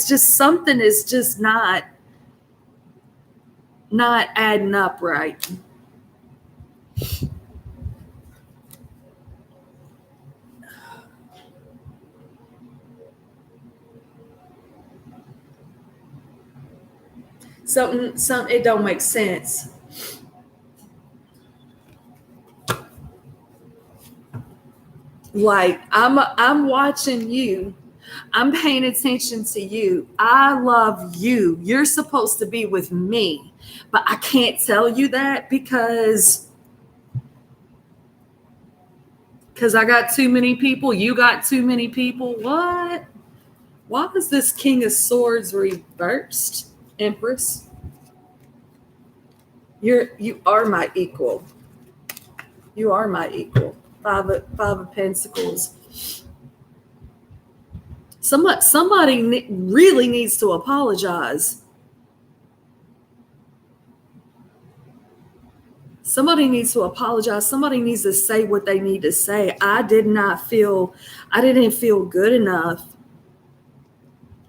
just something is just not adding up right. Something it don't make sense. Like I'm watching you. I'm paying attention to you. I love you. You're supposed to be with me, but I can't tell you that because I got too many people. You got too many people. What? Why is this King of Swords reversed, Empress? You are my equal. You are my equal. Five of Pentacles. Somebody really needs to apologize. Somebody needs to apologize. Somebody needs to say what they need to say. I didn't feel good enough.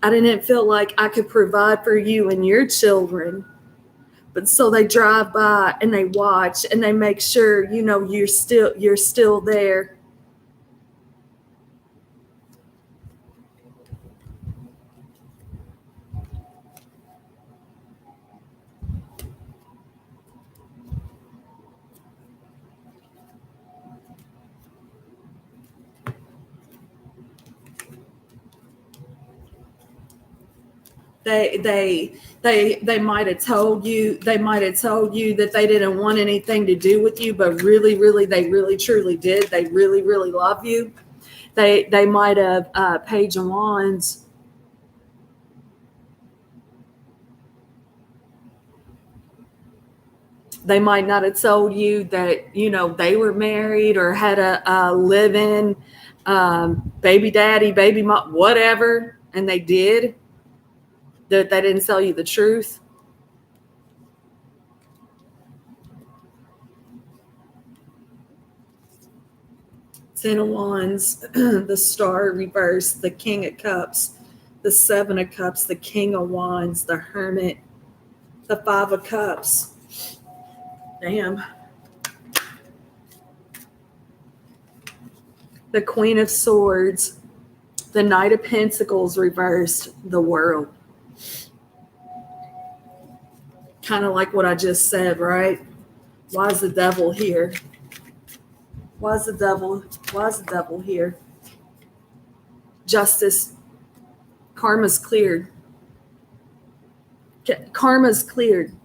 I didn't feel like I could provide for you and your children. But so they drive by and they watch and they make sure, you're still there. They might have told you that they didn't want anything to do with you, but really they really truly did. They really love you. They might have Page of Wands. They might not have told you that, they were married or had a live-in baby daddy, baby mom, whatever, and they did. That they didn't tell you the truth. Ten of Wands, the Star reversed, the King of Cups, the Seven of Cups, the King of Wands, the Hermit, the Five of Cups. Damn. The Queen of Swords, the Knight of Pentacles reversed, the World. Kind of like what I just said, right? Why is the Devil here? Why is the devil here? Justice. Karma's cleared. Karma's cleared.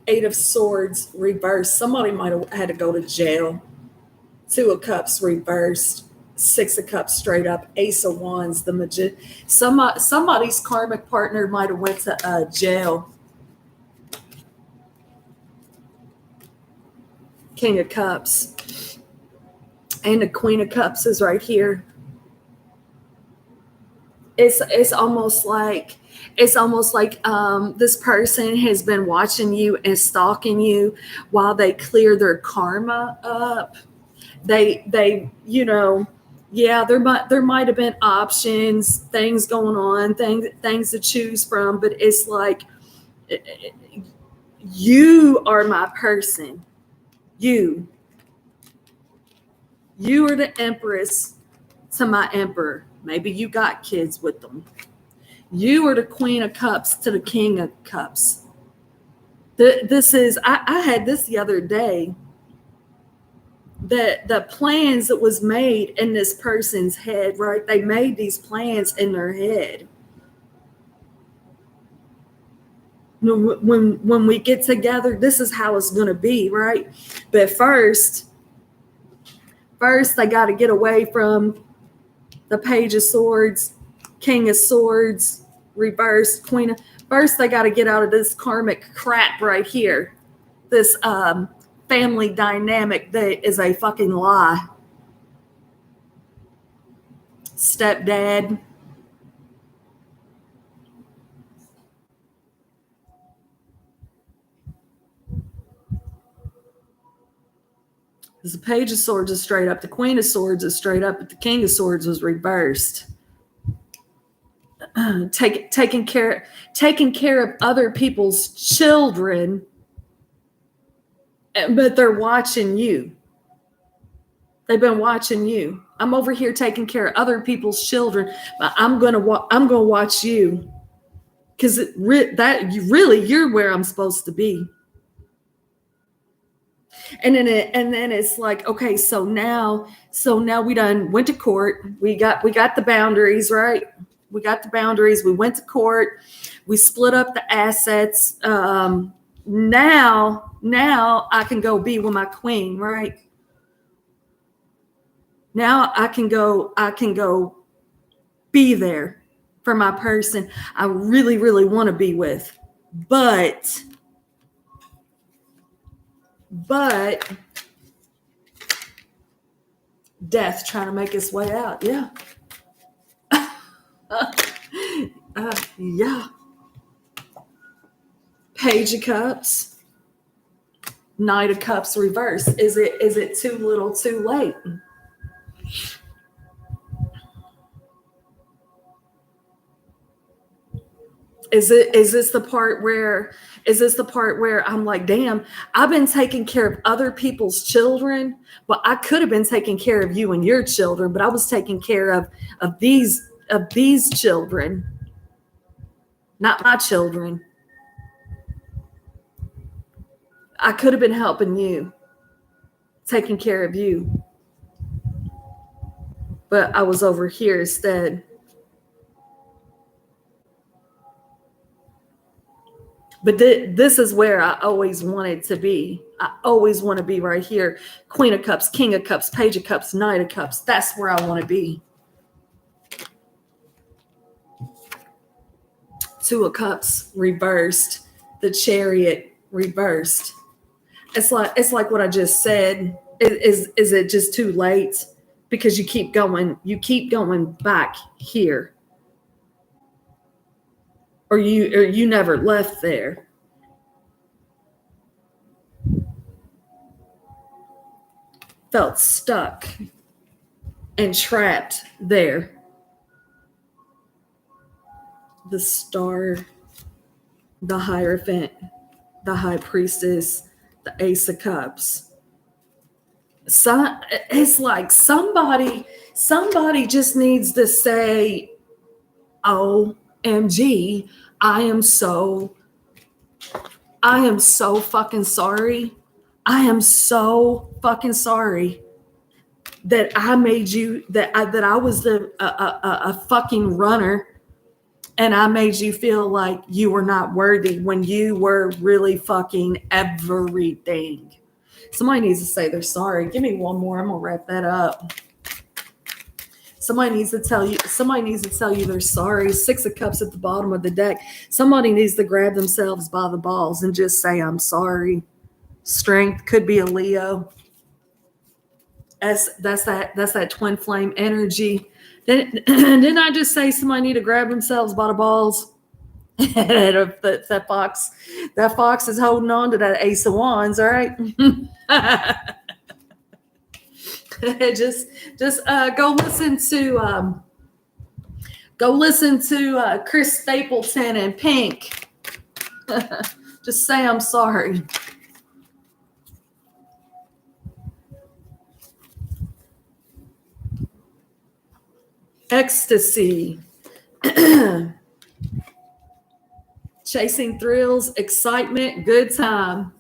Eight of Swords reversed. Somebody might have had to go to jail. Two of Cups reversed. Six of Cups straight up. Ace of Wands, the Magician. Somebody's karmic partner might have went to jail. King of Cups. And the Queen of Cups is right here. It's almost like this person has been watching you and stalking you while they clear their karma up. They yeah, there might have been options, things going on, things to choose from, but it's like, you are my person. You are the Empress to my Emperor. Maybe you got kids with them. You are the Queen of Cups to the King of Cups. This is, I had this the other day. The plans that was made in this person's head, right? They made these plans in their head. When we get together, this is how it's going to be, right? But first they got to get away from the Page of Swords, King of Swords, reversed, Queen of... First, they got to get out of this karmic crap right here. This family dynamic that is a fucking lie. Stepdad. The Page of Swords is straight up. The Queen of Swords is straight up, but the King of Swords was reversed. Taking care of other people's children, but they're watching you. They've been watching you. I'm over here taking care of other people's children, but I'm gonna watch you, because you're where I'm supposed to be. And then it's like, okay, so now we done went to court. We got the boundaries, right? We got the boundaries. We went to court. We split up the assets. Now I can go be with my queen, right? Now I can go be there for my person I really, really want to be with. But death trying to make its way out. Yeah. Yeah. Page of Cups, Knight of Cups reverse. Is it too little, too late? Is this the part where I'm like, damn, I've been taking care of other people's children, but I could have been taking care of you and your children, but I was taking care of these children, not my children. I could have been helping you, taking care of you, but I was over here instead. But this is where I always wanted to be. I always want to be right here. Queen of Cups, King of Cups, Page of Cups, Knight of Cups. That's where I want to be. Two of Cups reversed, the Chariot reversed. It's like what I just said. Is it just too late? Because you keep going back here. Or you never left there. Felt stuck and trapped there. The Star, the Hierophant, the High Priestess, the Ace of Cups. So it's like somebody just needs to say, OMG, I am so fucking sorry. I am so fucking sorry that I made you, that I was a fucking runner, and I made you feel like you were not worthy when you were really fucking everything. Somebody needs to say they're sorry. Give me one more. I'm gonna wrap that up. Somebody needs to tell you they're sorry. Six of Cups at the bottom of the deck. Somebody needs to grab themselves by the balls and just say, I'm sorry. Strength could be a Leo. That's that twin flame energy. Didn't I just say somebody need to grab themselves by the balls? that fox is holding on to that Ace of Wands, all right? just go listen to Chris Stapleton and Pink. Just say I'm sorry. Ecstasy. Chasing thrills, excitement, good time.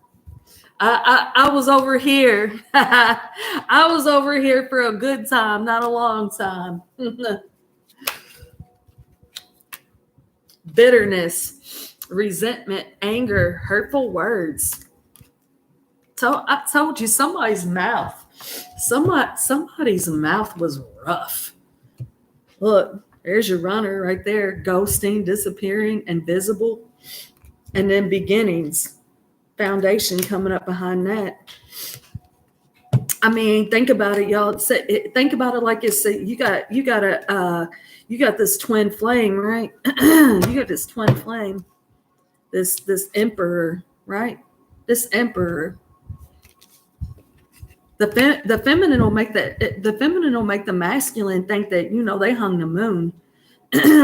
I was over here. I was over here for a good time, not a long time. Bitterness, resentment, anger, hurtful words. So I told you somebody's mouth was rough. Look, there's your runner right there, ghosting, disappearing, invisible, and then beginnings. Foundation coming up behind that. I mean, think about it, y'all. Think about it like it's you got this twin flame, right? You got this twin flame, this emperor, right? This emperor. The feminine will make the masculine think that they hung the moon,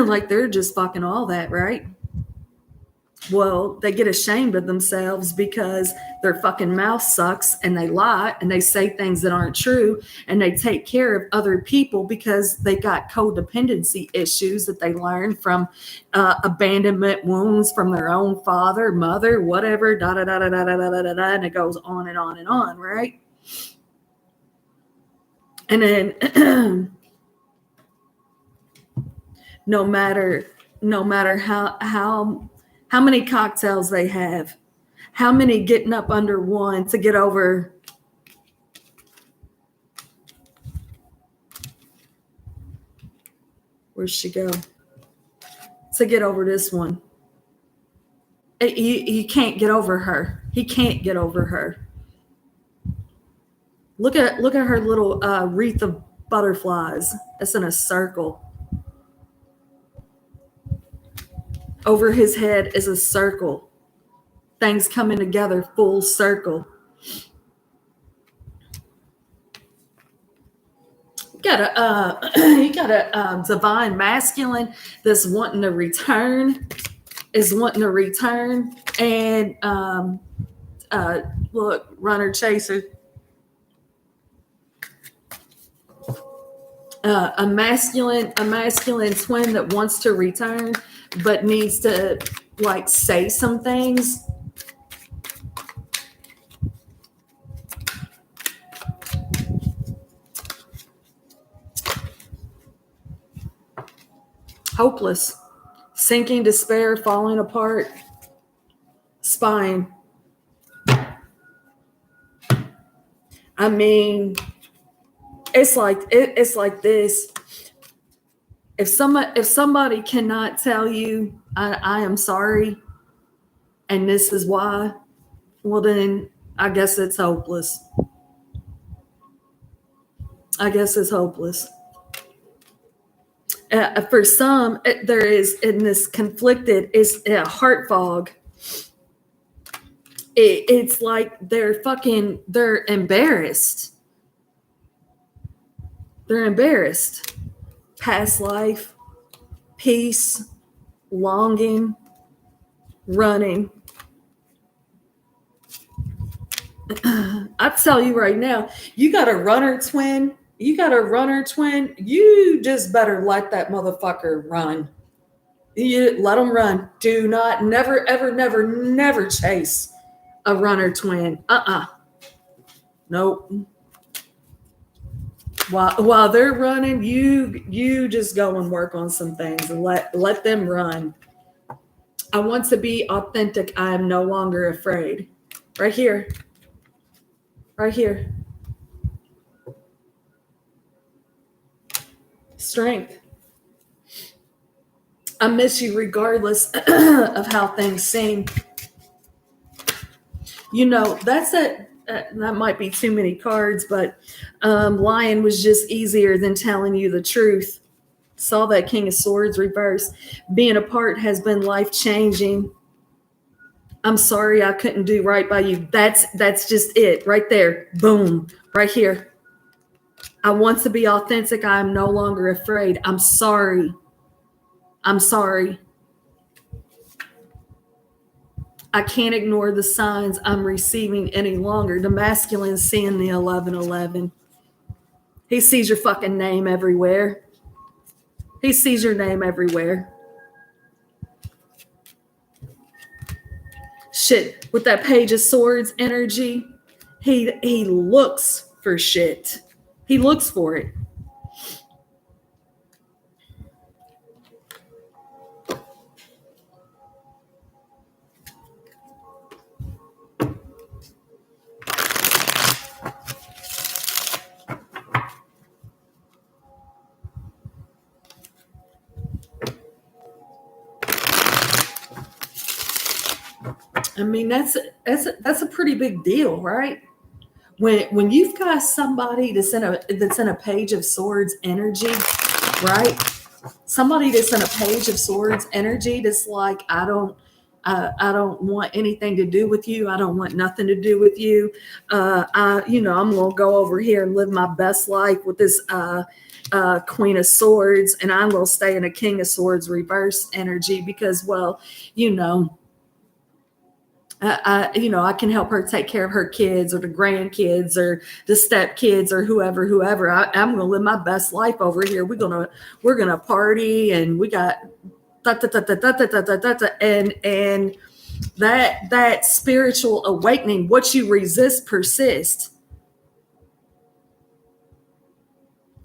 like they're just fucking all that, right? Well, they get ashamed of themselves because their fucking mouth sucks and they lie and they say things that aren't true and they take care of other people because they got codependency issues that they learned from abandonment wounds from their own father, mother, whatever, da da da da da da da da da, and it goes on and on and on, right? And then no matter how many cocktails they have, how many getting up under one to get over where'd she go? To get over this one. He can't get over her. He can't get over her. Look at her little wreath of butterflies. It's in a circle. Over his head is a circle. Things coming together, full circle. You got a divine masculine that's wanting to return, and look, runner chaser. A masculine twin that wants to return but needs to say some things. Hopeless, sinking, despair, falling apart, spine. I mean, it's like this. If somebody cannot tell you I am sorry, and this is why, well, then I guess it's hopeless. I guess it's hopeless. For some, there is in this conflicted is a heart fog. It's like they're embarrassed. They're embarrassed. Past life, peace, longing, running. I tell you right now, you got a runner twin. You just better let that motherfucker run. You let them run. Do not, never, ever, never chase a runner twin. Nope. While they're running, you just go and work on some things and let them run. I want to be authentic. I am no longer afraid. Right here. Right here. Strength. I miss you regardless of how things seem. You know, that's it. That might be too many cards, but lying was just easier than telling you the truth. Saw that King of Swords reverse. Being apart has been life-changing. I'm sorry I couldn't do right by you. That's just it right there. Boom. Right here. I want to be authentic. I am no longer afraid. I'm sorry. I'm sorry. I can't ignore the signs I'm receiving any longer. The masculine seeing the 1111. He sees your fucking name everywhere. He sees your name everywhere. Shit, with that Page of Swords energy, he looks for shit. He looks for it. I mean, that's a pretty big deal, right? When you've got somebody that's in a Page of Swords energy, right? Somebody that's in a Page of Swords energy that's like, I don't want anything to do with you. I don't want nothing to do with you. I'm gonna go over here and live my best life with this Queen of Swords, and I'm gonna stay in a King of Swords reverse energy because, well, I can help her take care of her kids or the grandkids or the stepkids or whoever. I'm going to live my best life over here. We're going to party and we got and that spiritual awakening, what you resist persists.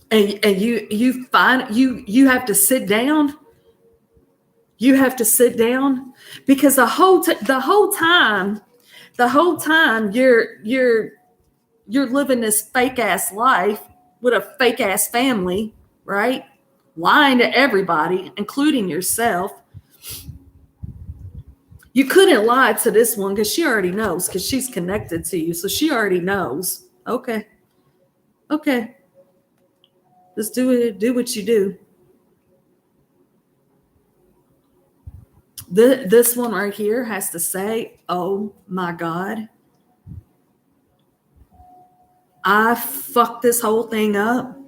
And you find you have to sit down. You have to sit down because the whole time you're living this fake ass life with a fake ass family, right? Lying to everybody, including yourself. You couldn't lie to this one because she already knows because she's connected to you. So she already knows. Okay. Just do it. Do what you do. This one right here has to say, oh my God, I fucked this whole thing up.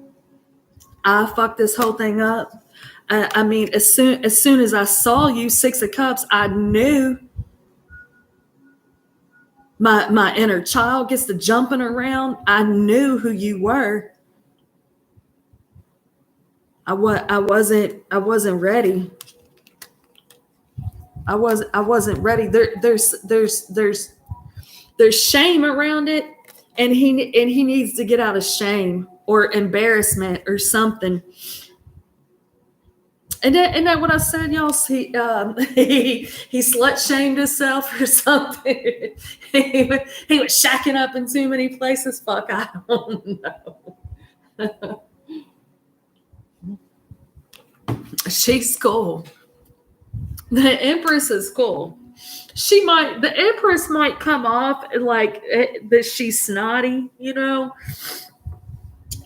I mean, as soon as I saw you, Six of Cups, I knew my inner child gets to jumping around. I knew who you were. I wasn't ready. I wasn't ready. There's shame around it, and he needs to get out of shame or embarrassment or something. And that what I said, y'all? He slut shamed himself or something. he was shacking up in too many places. Fuck, I don't know. She's cool. The Empress is cool. The Empress might come off like that she's snotty,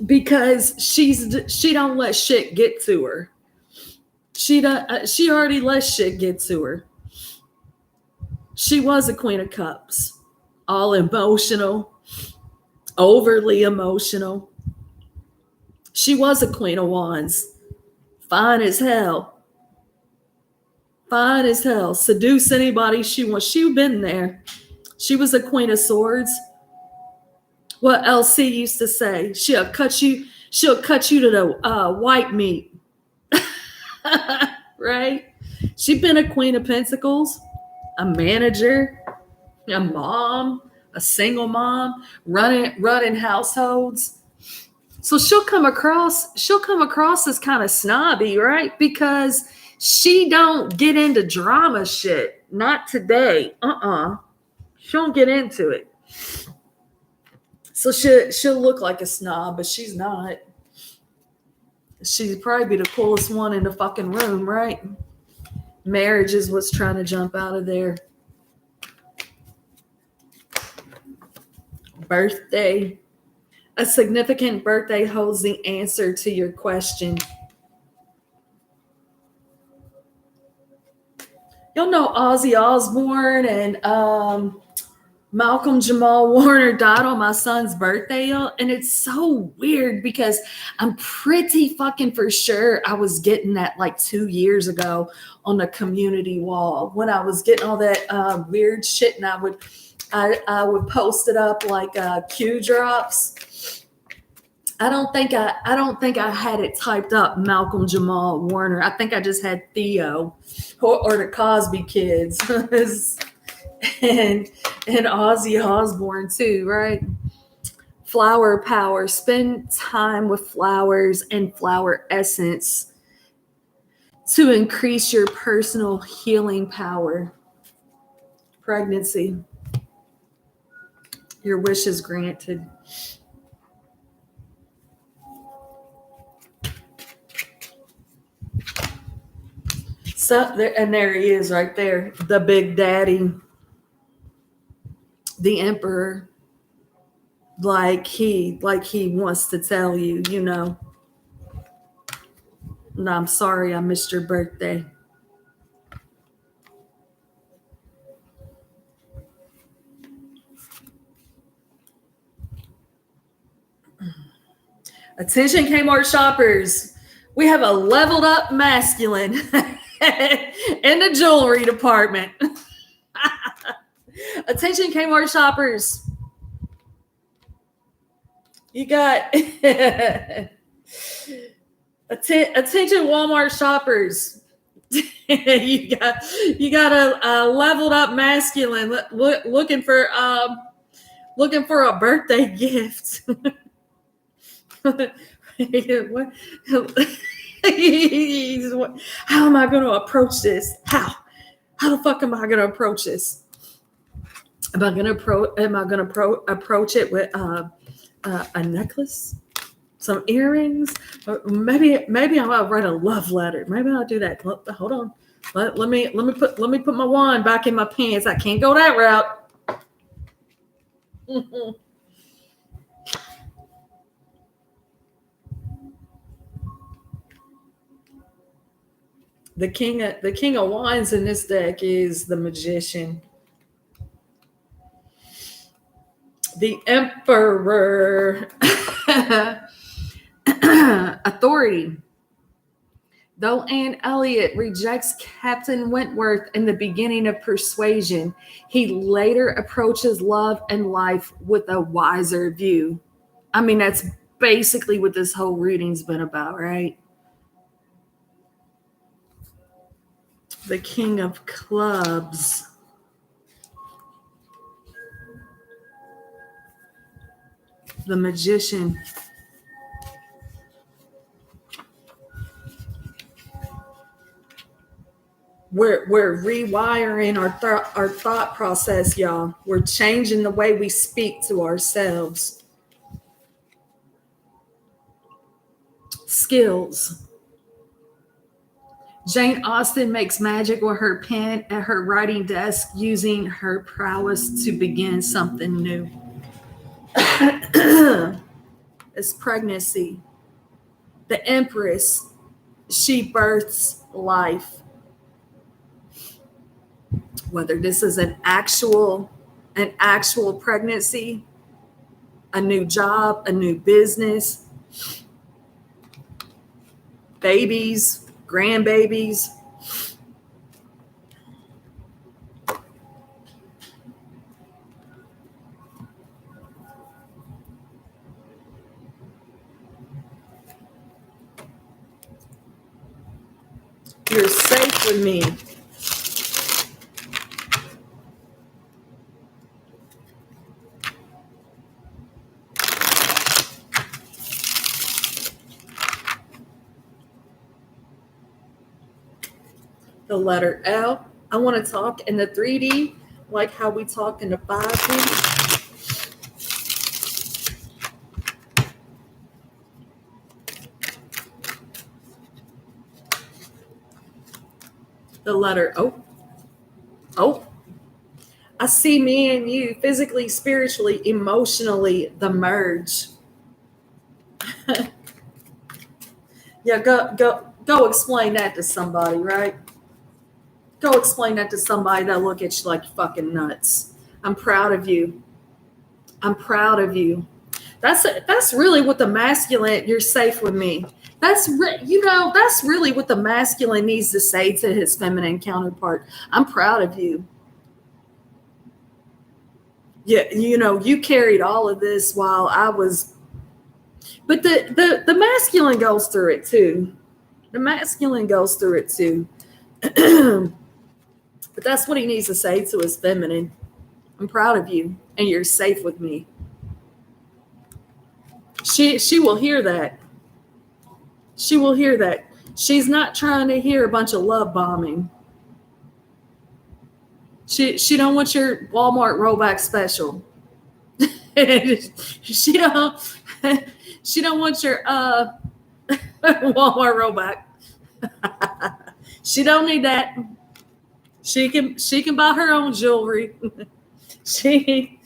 because she don't let shit get to her. She already let shit get to her. She was a Queen of Cups, all emotional, overly emotional. She was a Queen of Wands, fine as hell. Fine as hell. Seduce anybody she wants. She's been there. She was a Queen of Swords. What LC used to say, she'll cut you to the white meat. Right? She's been a Queen of Pentacles, a manager, a mom, a single mom, running households. So she'll come across as kind of snobby, right? Because she don't get into drama shit. Not today. She don't get into it. So she'll look like a snob, but she's not. She'd probably be the coolest one in the fucking room, right? Marriage is what's trying to jump out of there. Birthday. A significant birthday holds the answer to your question. Y'all know Ozzy Osbourne and Malcolm Jamal Warner died on my son's birthday, y'all. And it's so weird because I'm pretty fucking for sure I was getting that like 2 years ago on the community wall when I was getting all that weird shit, and I would post it up like Q drops. I don't think I had it typed up Malcolm Jamal Warner. I think I just had Theo or the Cosby Kids and Ozzy Osbourne too, right? Flower power. Spend time with flowers and flower essence to increase your personal healing power. Pregnancy. Your wish is granted. So, and there he is right there, the big daddy, the emperor, like he wants to tell you, no, I'm sorry I missed your birthday. Attention Kmart shoppers, we have a leveled up masculine in the jewelry department. Attention Kmart shoppers, you got attention Walmart shoppers. you got a leveled up masculine looking for a birthday gift. How am I going to approach this? How the fuck am I going to approach this? Am I going to approach it with a necklace, some earrings? Or maybe I'll write a love letter. Maybe I'll do that. Hold on. Let me put my wand back in my pants. I can't go that route. The king of wands in this deck is the Magician. The Emperor. Authority. Though Anne Elliot rejects Captain Wentworth in the beginning of Persuasion, he later approaches love and life with a wiser view. I mean, that's basically what this whole reading's been about, right? The King of Clubs. The Magician. We're rewiring our thought process, y'all. We're changing the way we speak to ourselves. Skills. Jane Austen makes magic with her pen at her writing desk, using her prowess to begin something new. It's pregnancy. The Empress, she births life. Whether this is an actual pregnancy, a new job, a new business, babies, grandbabies. You're safe with me. The letter L. I want to talk in the 3D like how we talk in the 5D. The letter O. Oh, I see me and you physically, spiritually, emotionally, the merge. Yeah, go explain that to somebody, right? Go explain that to somebody that look at you like fucking nuts. I'm proud of you. I'm proud of you. That's really what the masculine. You're safe with me. That's really what the masculine needs to say to his feminine counterpart. I'm proud of you. Yeah, you carried all of this while I was. But the masculine goes through it too. The masculine goes through it too. But that's what he needs to say to his feminine. I'm proud of you, and you're safe with me. She will hear that. She will hear that. She's not trying to hear a bunch of love bombing. She don't want your Walmart rollback special. she don't she don't want your Walmart rollback. She don't need that. She can buy her own jewelry. She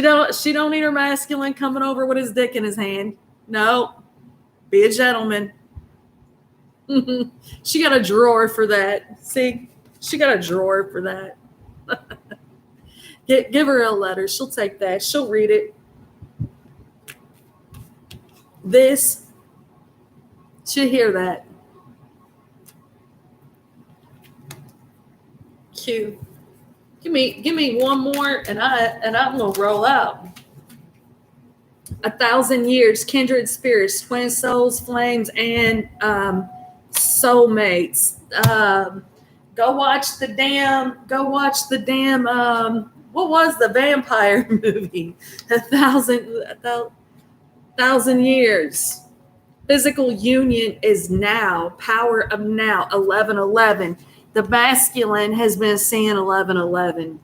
don't need her masculine coming over with his dick in his hand. No, be a gentleman. She got a drawer for that. See, she got a drawer for that. Give her a letter. She'll take that. She'll read it. This, she'll hear that. Q. Give me one more, and I'm gonna roll out. 1,000 years, kindred spirits, twin souls, flames, and soulmates. Go watch the damn. What was the vampire movie? A thousand years. Physical union is now. Power of now. 11:11. The masculine has been seeing 11:11.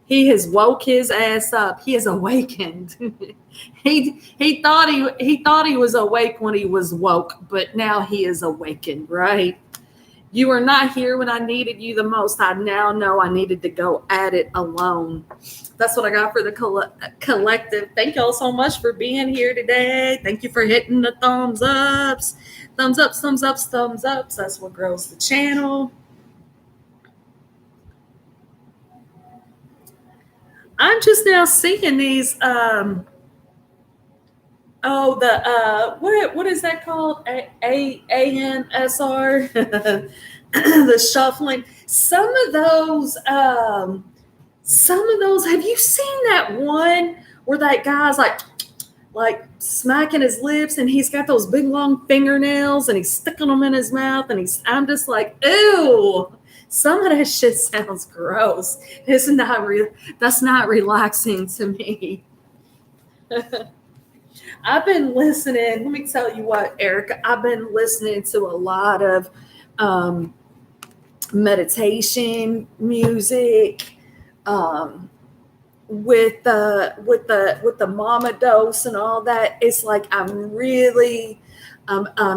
He has woke his ass up. He has awakened. he thought he was awake when he was woke, but now he is awakened, right? You were not here when I needed you the most. I now know I needed to go at it alone. That's what I got for the collective. Thank y'all so much for being here today. Thank you for hitting the thumbs ups. Thumbs ups, thumbs ups, thumbs ups. That's what grows the channel. I'm just now seeing these. What is that called? ANSR. The shuffling. Some of those. Have you seen that one where that guy's like smacking his lips and he's got those big long fingernails and he's sticking them in his mouth and I'm just like, ew. Some of that shit sounds gross. That's not relaxing to me. I've been listening. Let me tell you what, Erica. I've been listening to a lot of meditation music, with the mama dose and all that. It's like I'm really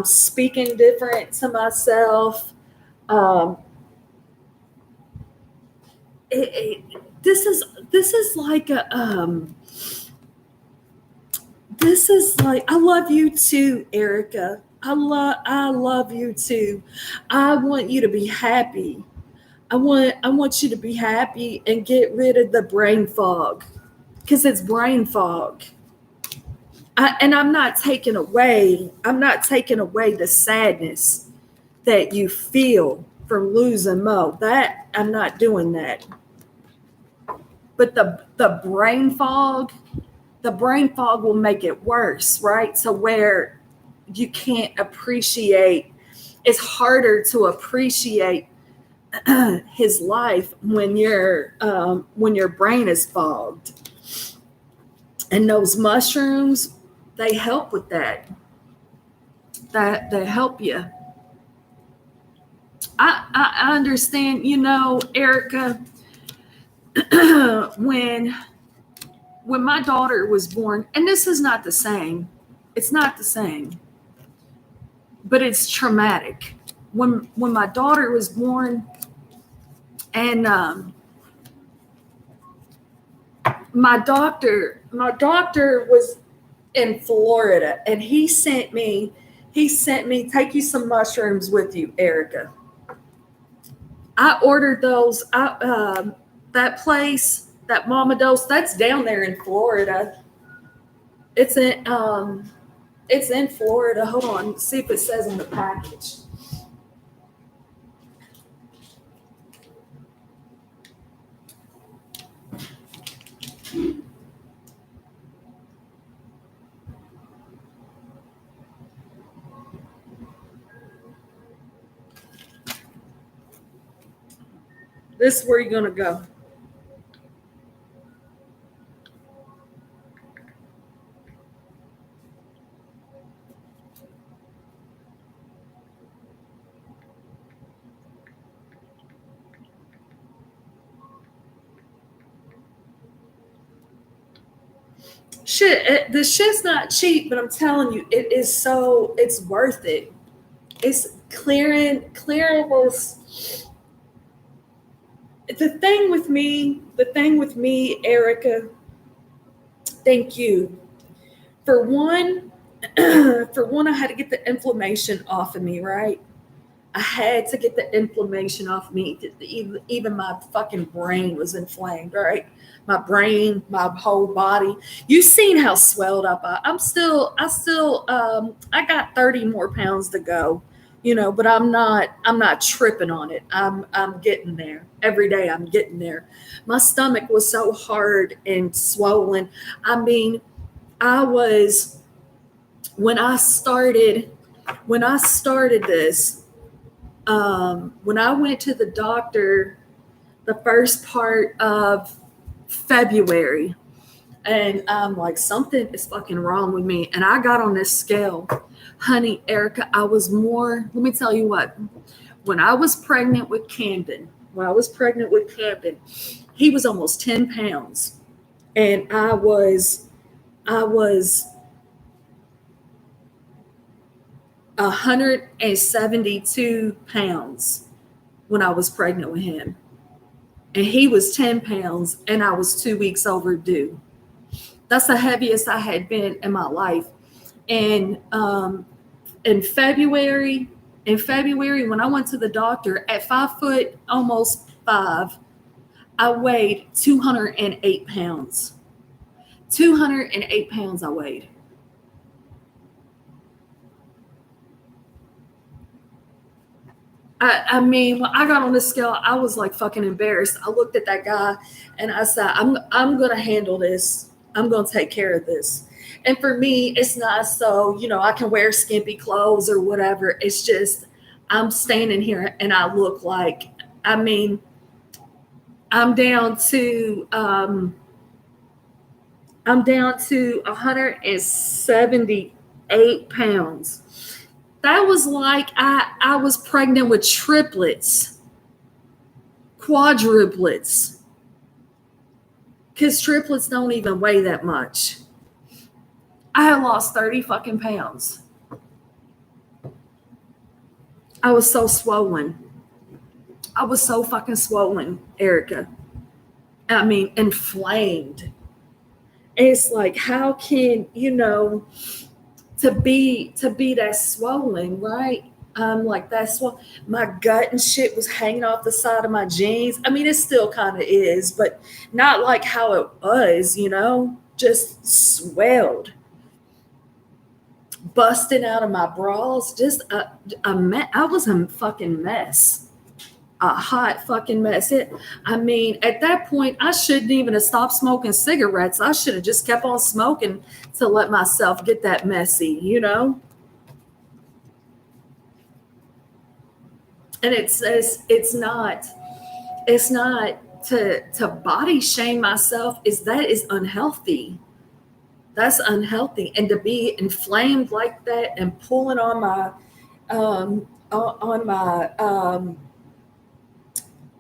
speaking different to myself. Um, this is like a this is like, I love you too, Erica. I love you too. I want you to be happy. I want you to be happy and get rid of the brain fog, because it's brain fog. And I'm not taking away the sadness that you feel from losing Mo. That I'm not doing that. But the brain fog will make it worse, right? So where you can't appreciate, it's harder to appreciate his life when your brain is fogged. And those mushrooms, they help with that. That they help you. I understand, Erica, when my daughter was born, and this is not the same. It's not the same. But it's traumatic. When my daughter was born, and my doctor was in Florida, and he sent me, take you some mushrooms with you, Erica. I ordered those. That place, that Mama Dose, that's down there in Florida. It's in Florida. Hold on, see if it says in the package. This is where you're going to go. Shit, the shit's not cheap, but I'm telling you, it's worth it. It's clearing this. The thing with me, Erica, thank you. For one, I had to get the inflammation off of me, right? I had to get the inflammation off me. Even my fucking brain was inflamed, right? My brain, my whole body. You've seen how swelled up I got 30 more pounds to go, but I'm not tripping on it. I'm getting there. Every day I'm getting there. My stomach was so hard and swollen. I mean, I was, when I started this, when I went to the doctor the first part of February, and I'm like, something is fucking wrong with me. And I got on this scale. Honey, Erica, I was more, let me tell you what, when I was pregnant with Camden, he was almost 10 pounds. And I was 172 pounds when I was pregnant with him. And he was 10 pounds, and I was 2 weeks overdue. That's the heaviest I had been in my life. And in February, when I went to the doctor at 5 foot, almost 5, I weighed 208 pounds. 208 pounds I weighed. I mean, when I got on the scale, I was like fucking embarrassed. I looked at that guy and I said, I'm going to handle this. I'm going to take care of this. And for me, it's not so, I can wear skimpy clothes or whatever. It's just, I'm standing here and I look like, I mean, I'm down to 178 pounds. That was like I was pregnant with triplets, quadruplets, because triplets don't even weigh that much. I had lost 30 fucking pounds. I was so swollen. I was so fucking swollen, Erica. I mean, inflamed. It's like, how can, to be that swollen, right? Like that's what my gut and shit was hanging off the side of my jeans. I mean, it still kind of is, but not like how it was, just swelled, busting out of my bras. Just I was a fucking mess, a hot fucking mess. I mean, at that point, I shouldn't even have stopped smoking cigarettes. I should have just kept on smoking to let myself get that messy. And it's not to body shame myself. Is unhealthy. That's unhealthy. And to be inflamed like that and pulling on my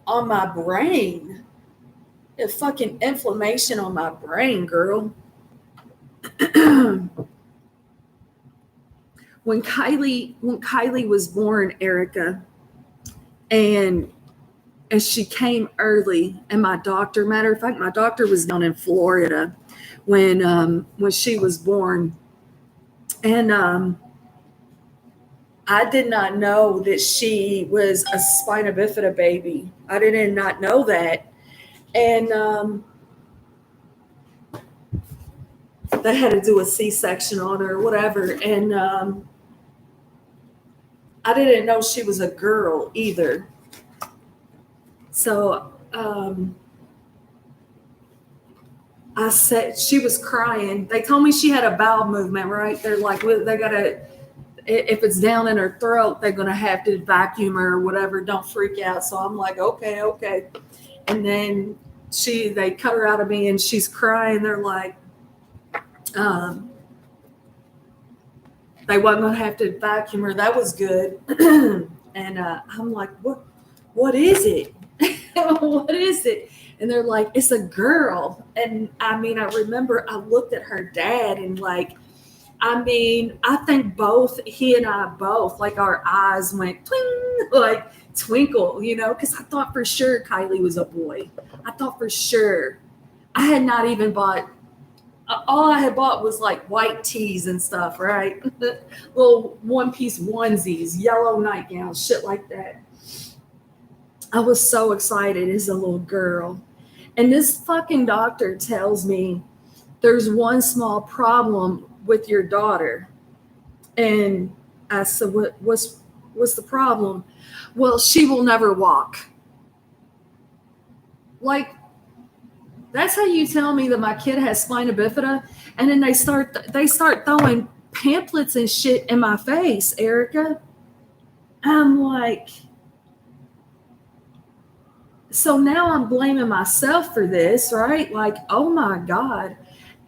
on my brain, a fucking inflammation on my brain, girl. when Kylie was born, Erica, and she came early, and matter of fact, my doctor was down in Florida when she was born, and I did not know that she was a spina bifida baby. I did not know that, and they had to do a C-section on her, or whatever, and I didn't know she was a girl either. So I said, she was crying. They told me she had a bowel movement, right? They're like, well, they gotta, if it's down in her throat, they're gonna have to vacuum her or whatever. Don't freak out. So I'm like, okay. And then they cut her out of me, and she's crying. They're like, they wasn't gonna have to vacuum her. That was good. And I'm like, what is it? What is it? And they're like, it's a girl. And I mean, I remember I looked at her dad, and like, I mean, I think he and I both, like, our eyes went twing, like twinkle, because I thought for sure Kylie was a boy. I thought for sure. I had not even bought, all I had bought was like white tees and stuff, right? Little one-piece onesies, yellow nightgowns, shit like that. I was so excited as a little girl. And this fucking doctor tells me there's one small problem with your daughter. And I said, what's the problem? Well, she will never walk. Like, that's how you tell me that my kid has spina bifida? And then they start throwing pamphlets and shit in my face, Erica. I'm like, so now I'm blaming myself for this, right? Like, oh my God.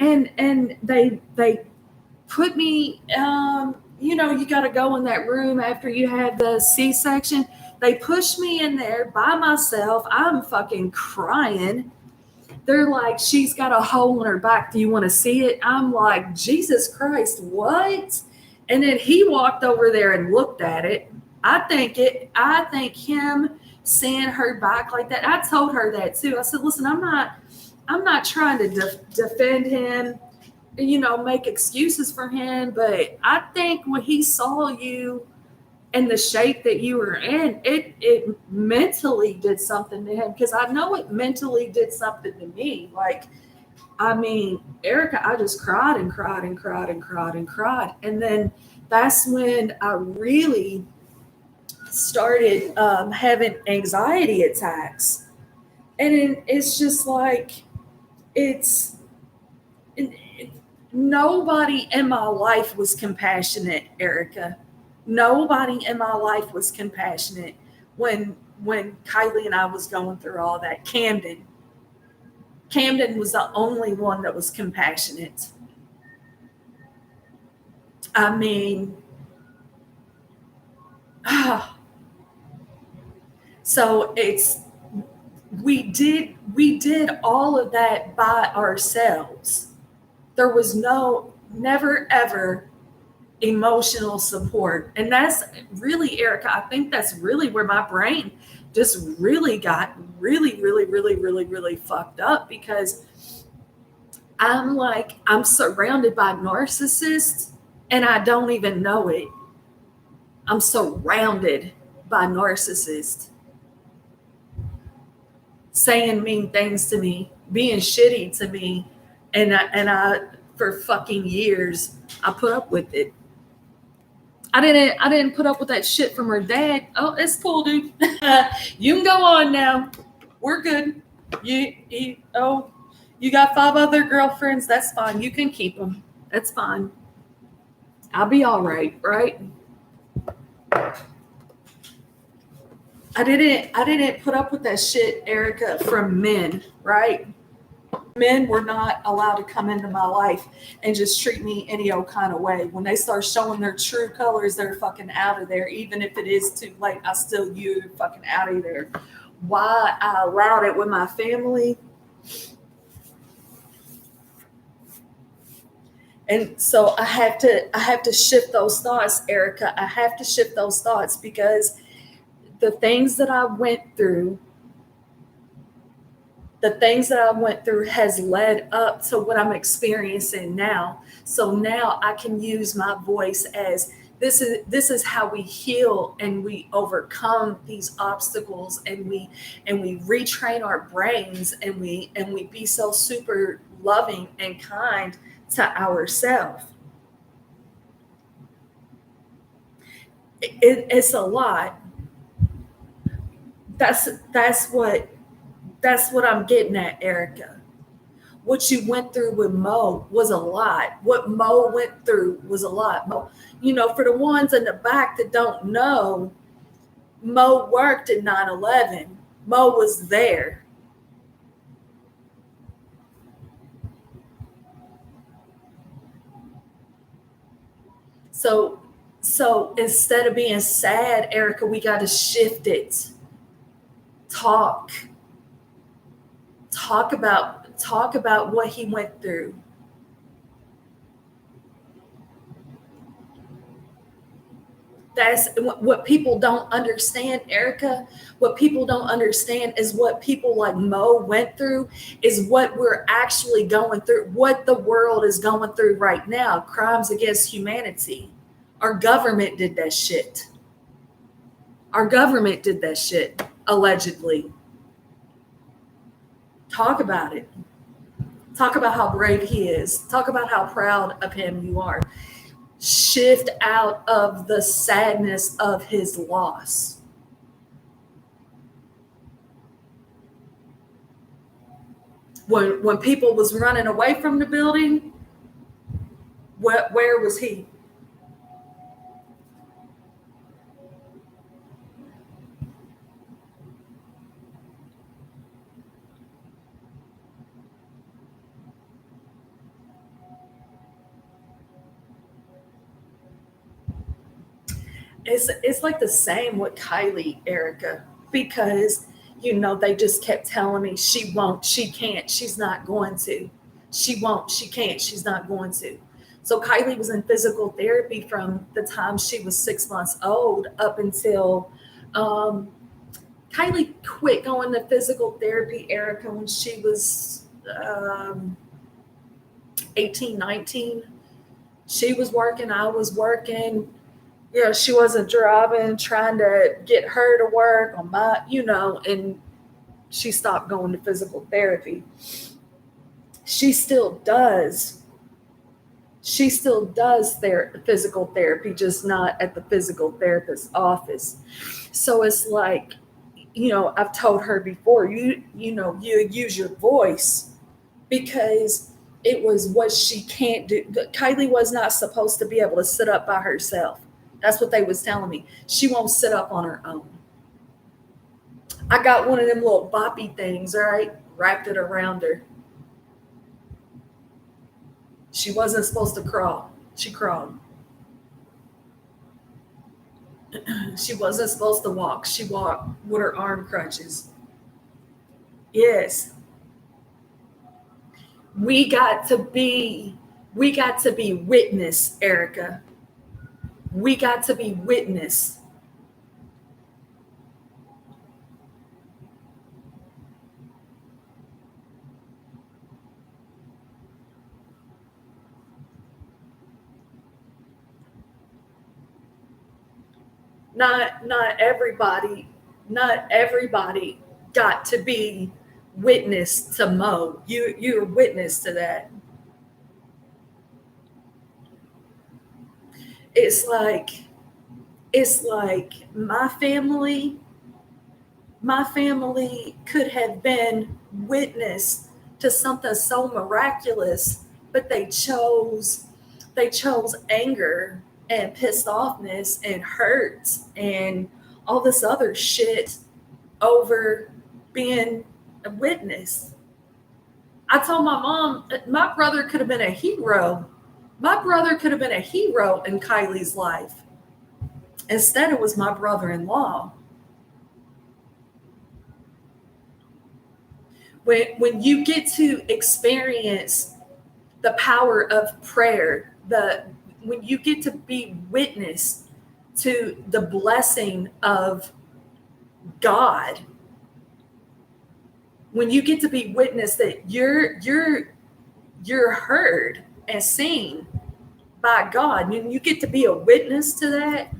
And they put me, you got to go in that room after you have the C-section. They pushed me in there by myself. I'm fucking crying. They're like, she's got a hole in her back. Do you want to see it? I'm like, Jesus Christ, what? And then he walked over there and looked at it. I think him seeing her back like that. I told her that too. I said, listen, I'm not trying to defend him, make excuses for him. But I think when he saw you in the shape that you were in, it mentally did something to him, because I know it mentally did something to me. Like, I mean, Erica, I just cried and cried and cried and cried and cried. And then that's when I really started having anxiety attacks. And it's just like, nobody in my life was compassionate, Erica. Nobody in my life was compassionate when Kylie and I was going through all that. Camden was the only one that was compassionate. I mean, so we did all of that by ourselves. There was never ever emotional support. And that's really, Erica, I think that's really where my brain just really got really fucked up because I'm surrounded by narcissists and I don't even know it. I'm surrounded by narcissists saying mean things to me, being shitty to me, and I for fucking years I put up with it. I didn't put up with that shit from her dad. Oh, it's cool, dude. You can go on now. We're good. You got 5 other girlfriends. That's fine. You can keep them. That's fine. I'll be all right, right? I didn't put up with that shit, Erica, from men, right? Men were not allowed to come into my life and just treat me any old kind of way. When they start showing their true colors, they're fucking out of there. Even if it is too late, I still you fucking out of there. Why I allowed it with my family. And so I have to shift those thoughts, Erica. I have to shift those thoughts because the things that I went through has led up to what I'm experiencing now. So now I can use my voice as this is how we heal and we overcome these obstacles and we retrain our brains and we be so super loving and kind to ourselves. It's a lot. That's what I'm getting at, Erica. What you went through with Mo was a lot. What Mo went through was a lot. Mo, for the ones in the back that don't know, Mo worked at 9/11. Mo was there. So instead of being sad, Erica, we got to shift it. Talk. Talk about what he went through. That's what people don't understand, Erica. What people don't understand is what people like Mo went through is what we're actually going through, what the world is going through right now. Crimes against humanity. Our government did that shit. Our government did that shit, allegedly. Talk about it. Talk about how brave he is. Talk about how proud of him you are. Shift out of the sadness of his loss. When people was running away from the building, where was he? It's like the same with Kylie, Erica, because they just kept telling me she won't, she can't, she's not going to. She won't, she can't, she's not going to. So Kylie was in physical therapy from the time she was 6 months old up until um, Kylie quit going to physical therapy, Erica, when she was 18, 19. She was working, I was working. She wasn't driving, trying to get her to work on and she stopped going to physical therapy. She still does. She still does physical therapy, just not at the physical therapist's office. So it's like, I've told her before, you use your voice because it was what she can't do. Kylie was not supposed to be able to sit up by herself. That's what they was telling me. She won't sit up on her own. I got one of them little boppy things, right? Wrapped it around her. She wasn't supposed to crawl. She crawled. She wasn't supposed to walk. She walked with her arm crutches. Yes. We got to be witness, Erica. We got to be witness. Not everybody, not everybody got to be witness to Mo. You're witness to that. It's like it's like my family could have been witness to something so miraculous, but they chose anger and pissed offness and hurt and all this other shit over being a witness. I told my mom my brother could have been a hero. My brother could have been a hero in Kylie's life. Instead, it was my brother-in-law. When you get to experience the power of prayer, the when you get to be witness to the blessing of God, when you get to be witness that you're heard and seen by God, when you get to be a witness to that,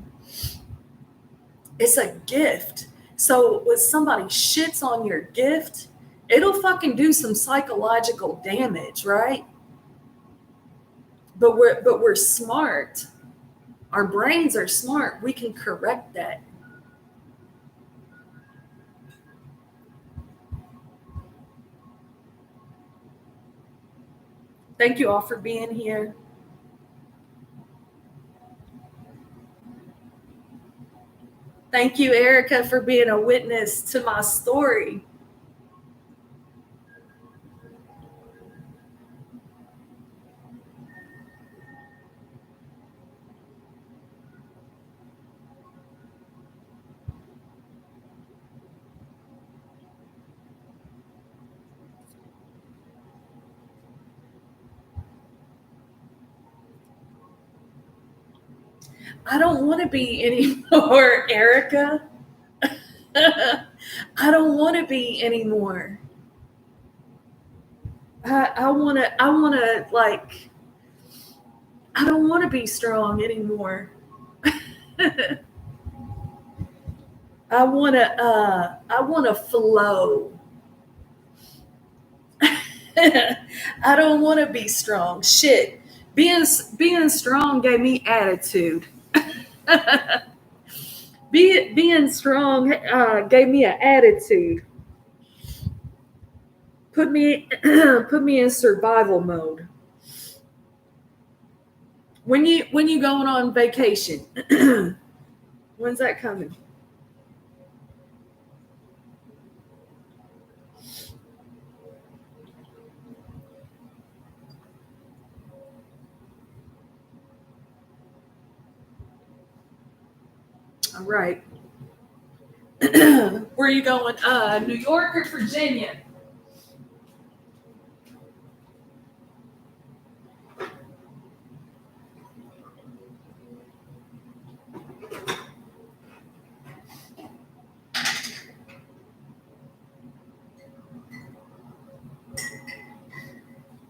it's a gift. So when somebody shits on your gift, it'll fucking do some psychological damage, right? But we're smart. Our brains are smart. We can correct that. Thank you all for being here. Thank you, Erica, for being a witness to my story. I don't want to be anymore, Erica. I don't want to be anymore. I want to. I want to like. I don't want to be strong anymore. I want to. I want to flow. I don't want to be strong. Shit, being strong gave me attitude. Being strong gave me an attitude. Put me put me in survival mode. When you going on vacation? When's that coming? All right. Where are you going? New York or Virginia?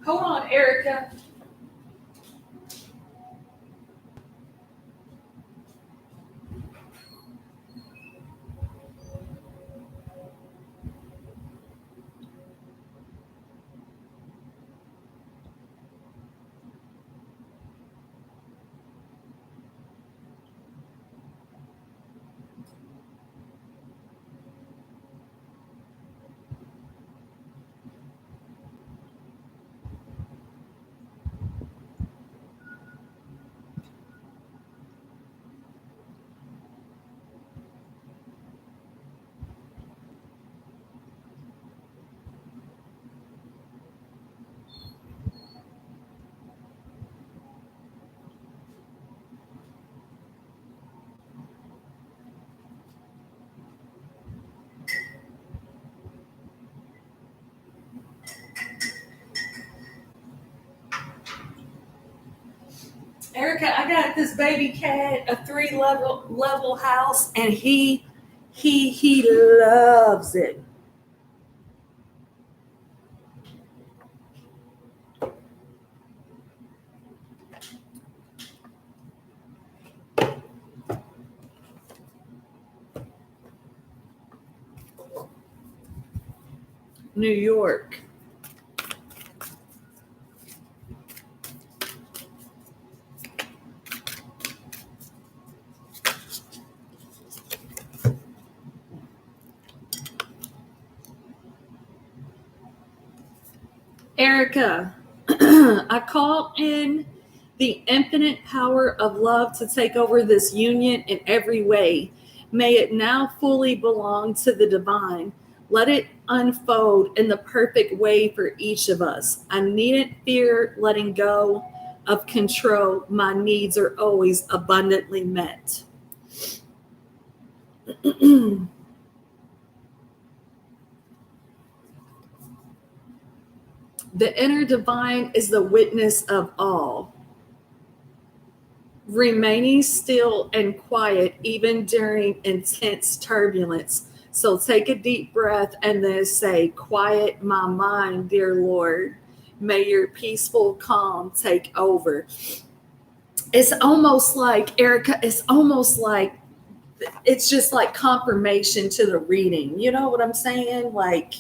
Hold on, Erica. Erica, I got this baby cat, a three level house, and he loves it. New York. Erica, I call in the infinite power of love to take over this union in every way. May it now fully belong to the divine. Let it unfold in the perfect way for each of us. I needn't fear letting go of control. My needs are always abundantly met. The inner divine is the witness of all, remaining still and quiet even during intense turbulence. So take a deep breath and then say, quiet my mind, dear Lord. May your peaceful calm take over. It's almost like, Erica, it's just like confirmation to the reading. You know what I'm saying? Like,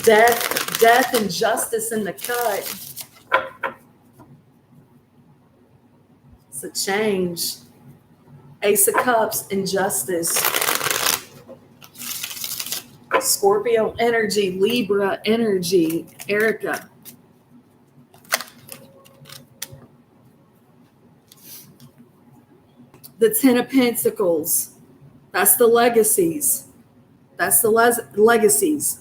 death and justice in the cut. It's a change. Ace of Cups, injustice. Scorpio energy, Libra energy, Erica. The Ten of Pentacles. That's the legacies. That's the legacies.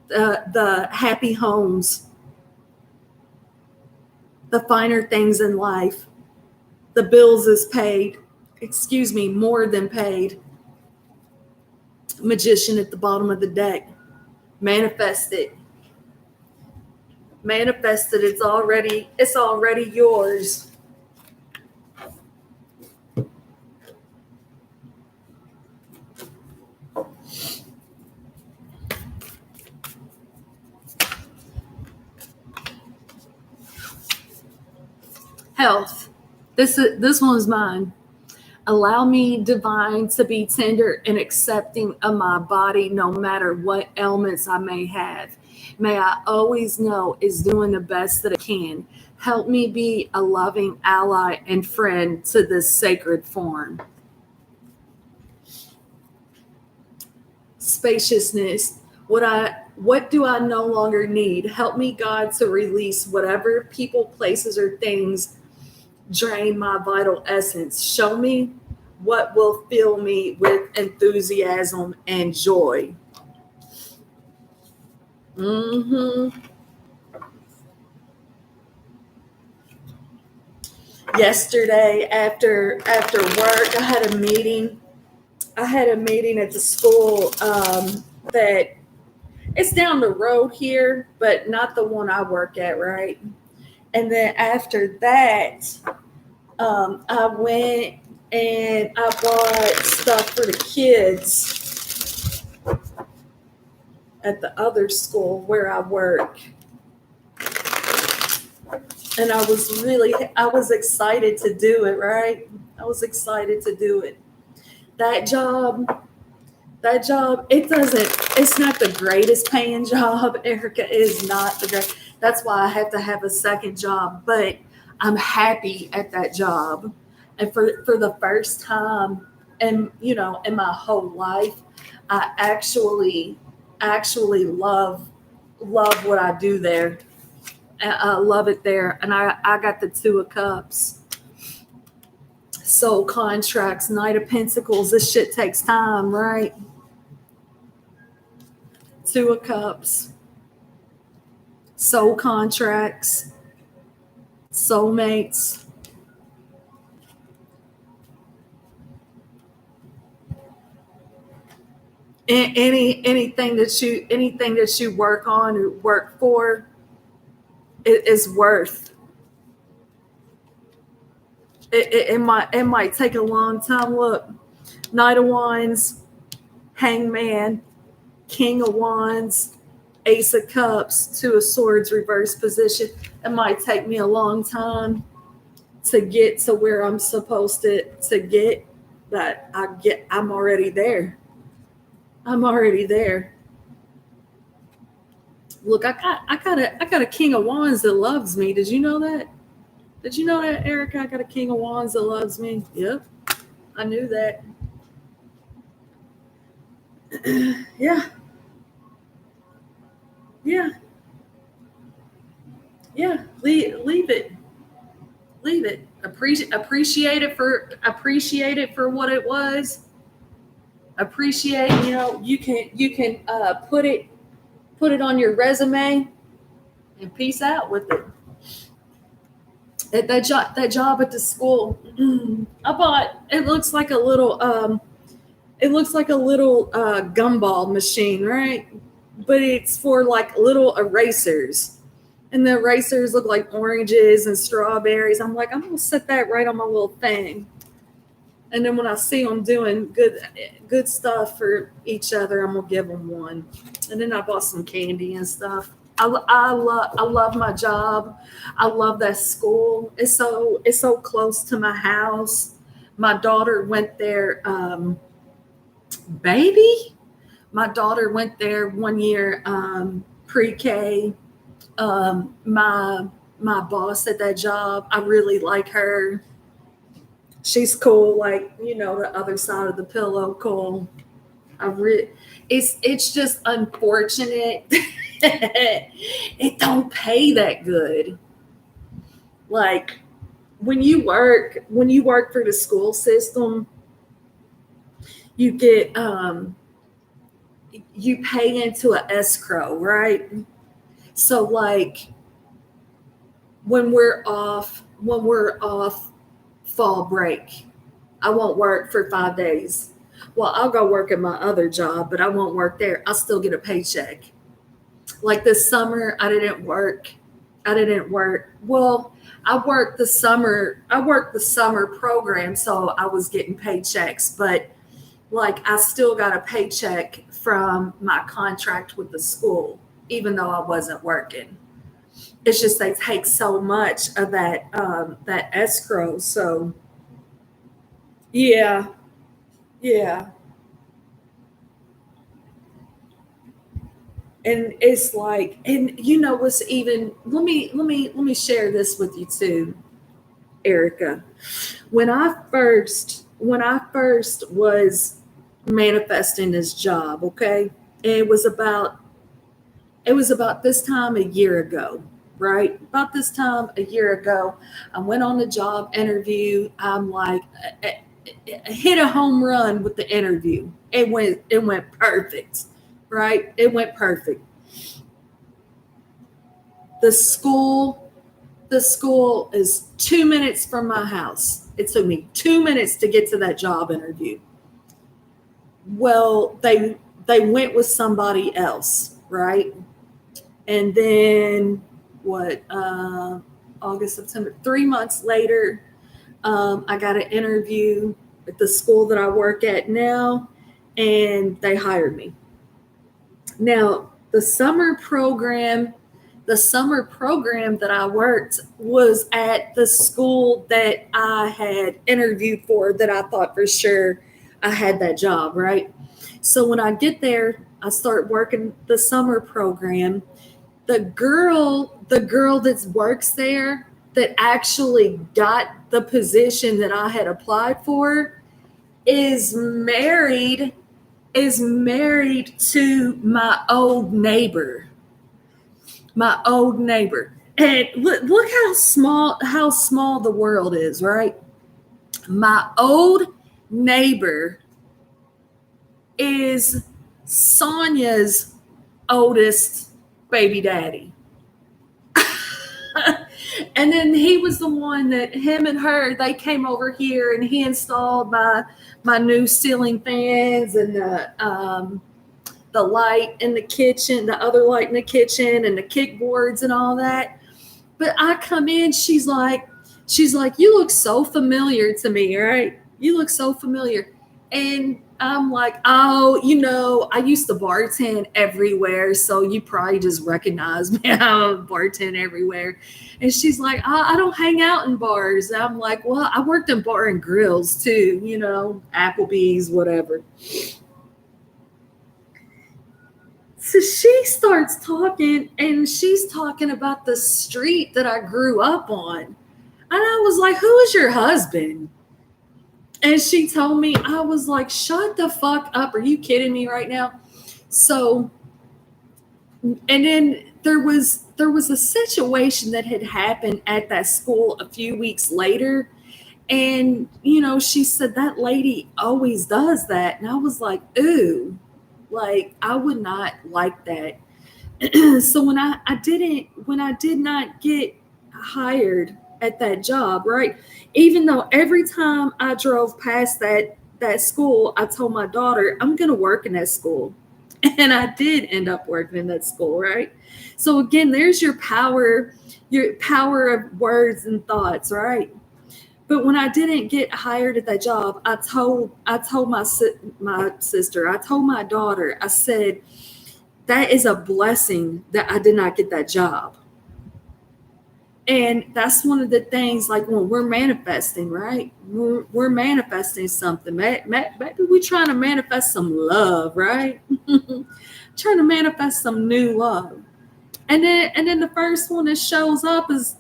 The happy homes. The finer things in life. The bills is paid. Excuse me, more than paid. Magician at the bottom of the deck. Manifest it. Manifest it. It's already yours. Health. This one's mine. Allow me, divine, to be tender and accepting of my body, no matter what ailments I may have. May I always know it's doing the best that it can. Help me be a loving ally and friend to this sacred form. Spaciousness. What do I no longer need? Help me, God, to release whatever people, places, or things drain my vital essence. Show me what will fill me with enthusiasm and joy. Yesterday after work, I had a meeting at the school that it's down the road here, but not the one I work at, right? And then after that, I went and I bought stuff for the kids at the other school where I work. And I was excited to do it, right? I was excited to do it. That job, it's not the greatest paying job, Erica. It is not the great. That's why I have to have a second job, but I'm happy at that job. And for the first time in my whole life, I actually love what I do there. I love it there. And I got the Two of Cups. Soul contracts, Knight of Pentacles. This shit takes time, right? Two of Cups. Soul contracts. Soulmates. Anything that you work on or work for, it is worth. It might take a long time. Look, Knight of Wands, Hangman, King of Wands, Ace of Cups, Two of Swords, reverse position. It might take me a long time. to get to where I'm supposed to get, that I'm already there. I'm already there. Look, I got a king of wands that loves me. Did you know that? Did you know that, Erica? I got a king of wands that loves me. Yep, I knew that. Yeah, yeah, yeah. Leave it. Leave it. Appreciate it for what it was. Appreciate. You can put it on your resume and peace out with it. That job at the school, I bought. It looks like a little gumball machine, right? But it's for like little erasers. And the erasers look like oranges and strawberries. I'm like, I'm gonna set that right on my little thing. And then when I see them doing good stuff for each other, I'm gonna give them one. And then I bought some candy and stuff. I love my job. I love that school. It's so close to my house. My daughter went there. Baby, my daughter went there one year, pre-K. My boss at that job, I really like her. She's cool, like the other side of the pillow, cool. I re- it's just unfortunate. It don't pay that good. Like when you work for the school system, you get you pay into a escrow, right? So like when we're off fall break, I won't work for 5 days. Well, I'll go work at my other job, but I won't work there. I'll still get a paycheck. Like this summer, I didn't work. I didn't work. Well, I worked the summer program, so I was getting paychecks, but like I still got a paycheck from my contract with the school, even though I wasn't working. It's just they take so much of that escrow. So yeah, yeah. And it's like, and what's even, let me share this with you too, Erica. When I first was manifesting this job, okay, it was about it was about this time a year ago, right? About this time a year ago, I went on the job interview. I'm like, I hit a home run with the interview. It went perfect, right? It went perfect. The school the school is 2 minutes from my house. It took me 2 minutes to get to that job interview. Well, they went with somebody else, right? And then what? August, September. 3 months later, I got an interview at the school that I work at now, and they hired me. Now, the summer program that I worked was at the school that I had interviewed for, that I thought for sure I had that job, right? So when I get there, I start working the summer program. The girl that works there, that actually got the position that I had applied for, is married to my old neighbor. And look how small the world is, right? My old neighbor is Sonya's oldest baby daddy. And then he was the one that, him and her, they came over here and he installed my new ceiling fans, and the light in the kitchen, the other light in the kitchen, and the kickboards and all that. But I come in, she's like, you look so familiar to me, right? You look so familiar. And I'm like, oh, I used to bartend everywhere, so you probably just recognize me. I bartend everywhere. And she's like, I don't hang out in bars. And I'm like, well, I worked in bar and grills too, Applebee's, whatever. So she starts talking, and she's talking about the street that I grew up on. And I was like, who is your husband? And she told me, I was like, shut the fuck up. Are you kidding me right now? So, and then there was a situation that had happened at that school a few weeks later. And, she said that lady always does that. And I was like, ooh, like I would not like that. So when I did not get hired at that job, right? Even though every time I drove past that school, I told my daughter, I'm going to work in that school. And I did end up working in that school, right? So again, there's your power of words and thoughts, right? But when I didn't get hired at that job, I told my sister, I told my daughter, I said, that is a blessing that I did not get that job. And that's one of the things, like when we're manifesting, right? We're manifesting something. Maybe we're trying to manifest some love, right? Trying to manifest some new love. And then the first one that shows up is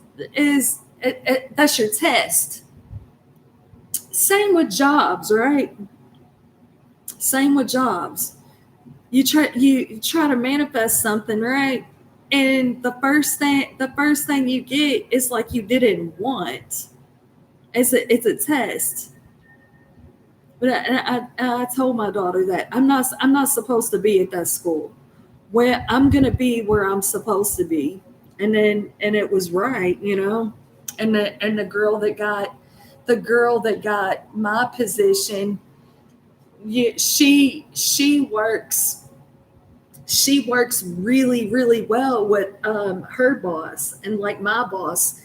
that's your test. Same with jobs, right? Same with jobs. You try to manifest something, right? And the first thing you get is like you didn't want. It's a test. But I told my daughter that I'm not supposed to be at that school. Where I'm gonna be where I'm supposed to be. And it was right, And the girl that got my position, yeah, she works really, really well with her boss, and like my boss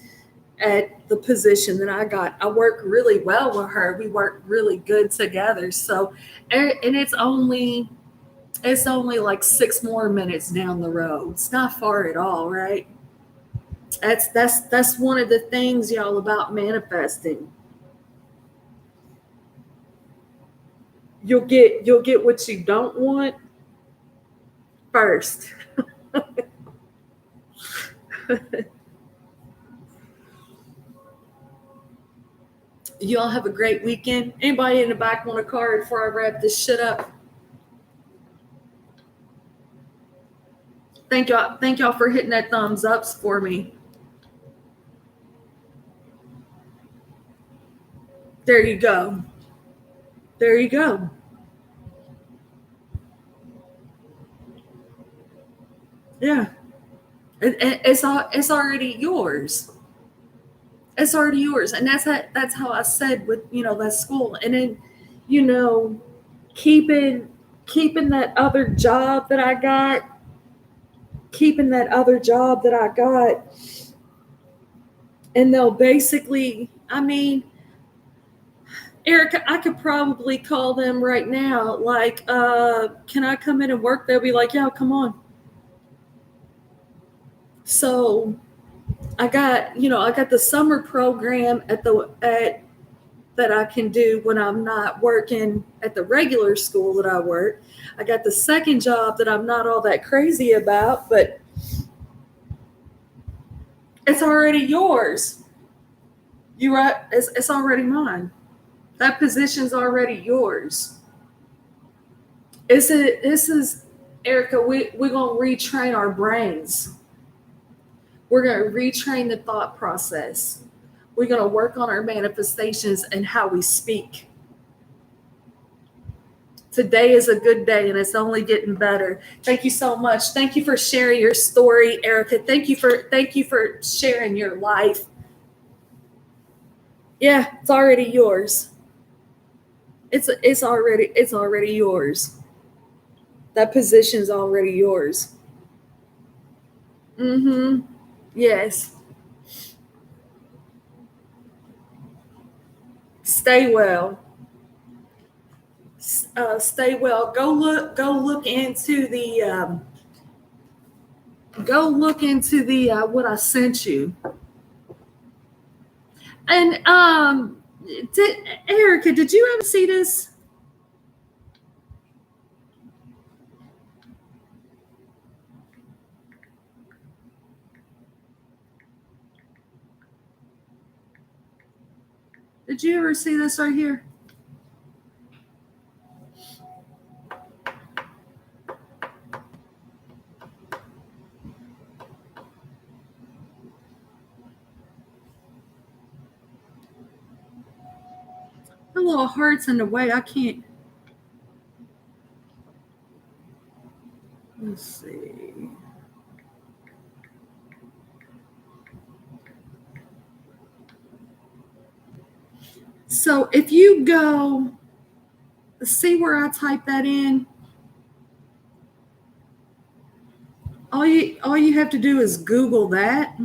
at the position that I got. I work really well with her. We work really good together. So, and it's only like 6 more minutes down the road. It's not far at all, right? That's one of the things, y'all, about manifesting. You'll get what you don't want first. You all have a great weekend. Anybody in the back want a card before I wrap this shit up? Thank y'all for hitting that thumbs ups for me. There you go. There you go. Yeah. It's already yours. It's already yours. And that's how I said with, that school. And then, you know, keeping keeping that other job that I got, keeping that other job that I got, and they'll basically, I mean, Erica, I could probably call them right now, like, can I come in and work? They'll be like, yeah, come on. So I got the summer program at that I can do when I'm not working at the regular school that I work. I got the second job that I'm not all that crazy about, but it's already yours. You right? It's already mine. That position's already yours. This is Erica. We're gonna retrain our brains. We're gonna retrain the thought process. We're gonna work on our manifestations and how we speak. Today is a good day, and it's only getting better. Thank you so much. Thank you for sharing your story, Erica. Thank you for sharing your life. Yeah, it's already yours. It's already yours. That position's already yours. Mm-hmm. Yes. Stay well. Stay well. Go look into the what I sent you. And Erica, did you ever see this? Did you ever see this right here? The little heart's in the way. I can't. Let's see. So if you go, see where I type that in. All you have to do is Google that.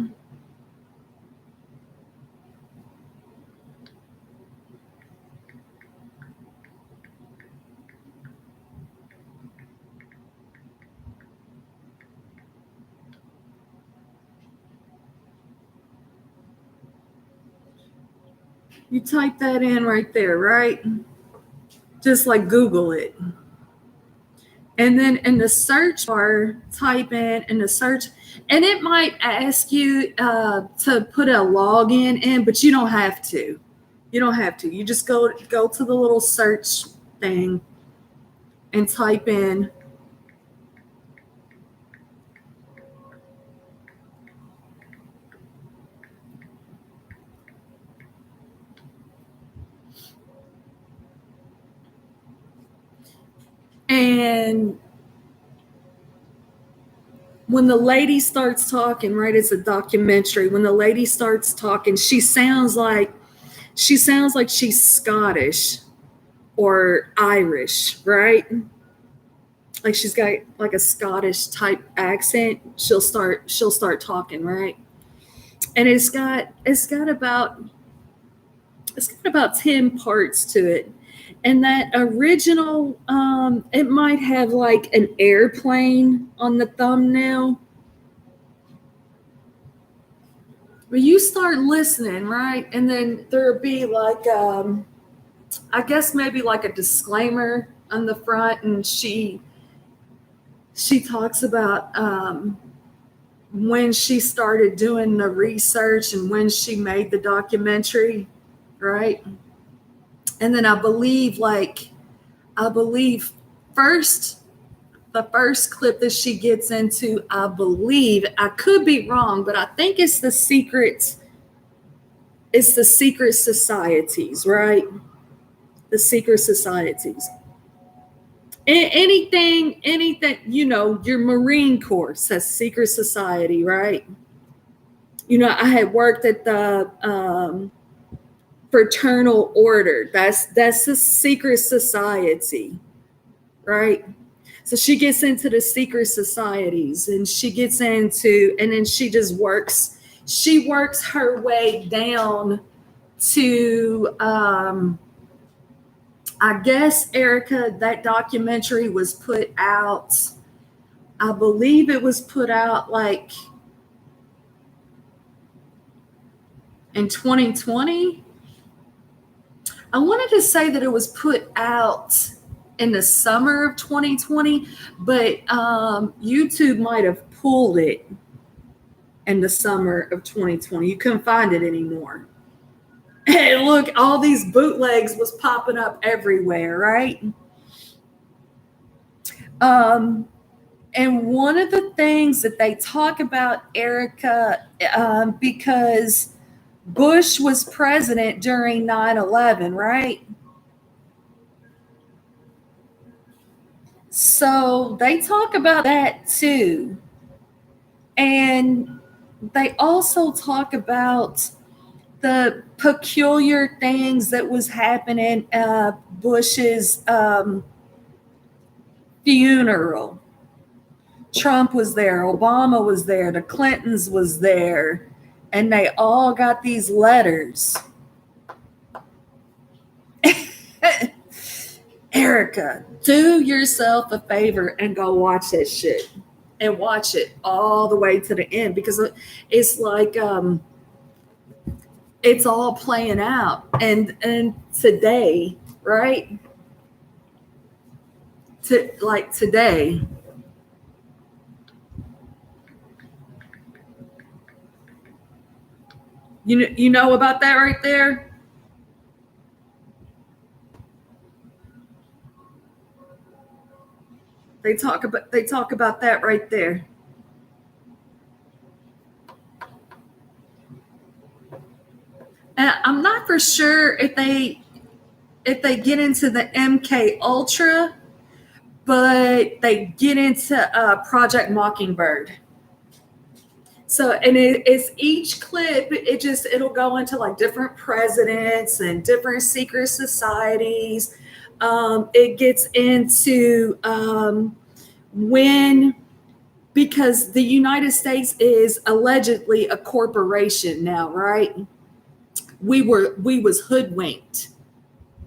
You type that in right there, right? Just like Google it. And then in the search bar, type in the search, and it might ask you to put a login in, but you don't have to. You don't have to. You just go to the little search thing and type in. And when the lady starts talking, right, it's a documentary. When the lady starts talking, she sounds like she's Scottish or Irish, right? Like she's got like a Scottish type accent. She'll start talking, right? And it's got about 10 parts to it. And that original, it might have like an airplane on the thumbnail. But you start listening, right? And then there'll be like, I guess maybe like a disclaimer on the front. And she talks about when she started doing the research and when she made the documentary, right? And then I believe the first clip that she gets into, I believe, I could be wrong, but I think it's the secret societies, right? The secret societies. Anything, your Marine Corps says secret society, right? I had worked at the fraternal order. That's the secret society, right? So she gets into the secret societies, and then she just works her way down to I guess, Erica, that documentary was put out, I believe it was put out like in 2020. I wanted to say that it was put out in the summer of 2020, but YouTube might have pulled it in the summer of 2020. You couldn't find it anymore. And look, all these bootlegs was popping up everywhere, right? And one of the things that they talk about, Erica, because Bush was president during 9/11, right? So they talk about that too. And they also talk about the peculiar things that was happening at Bush's funeral. Trump was there, Obama was there, the Clintons was there, and they all got these letters. Erica, do yourself a favor and go watch that shit and watch it all the way to the end because it's like it's all playing out and today, right? To like today, you know about that right there. They talk about that right there. And I'm not for sure if they get into the MK Ultra, but they get into Project Mockingbird. So and it's each clip. It'll go into like different presidents and different secret societies. It gets into when because the United States is allegedly a corporation now, right? We was hoodwinked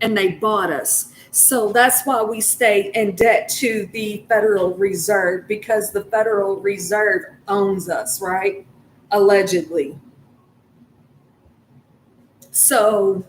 and they bought us. So that's why we stay in debt to the Federal Reserve because the Federal Reserve owns us, right? Allegedly. So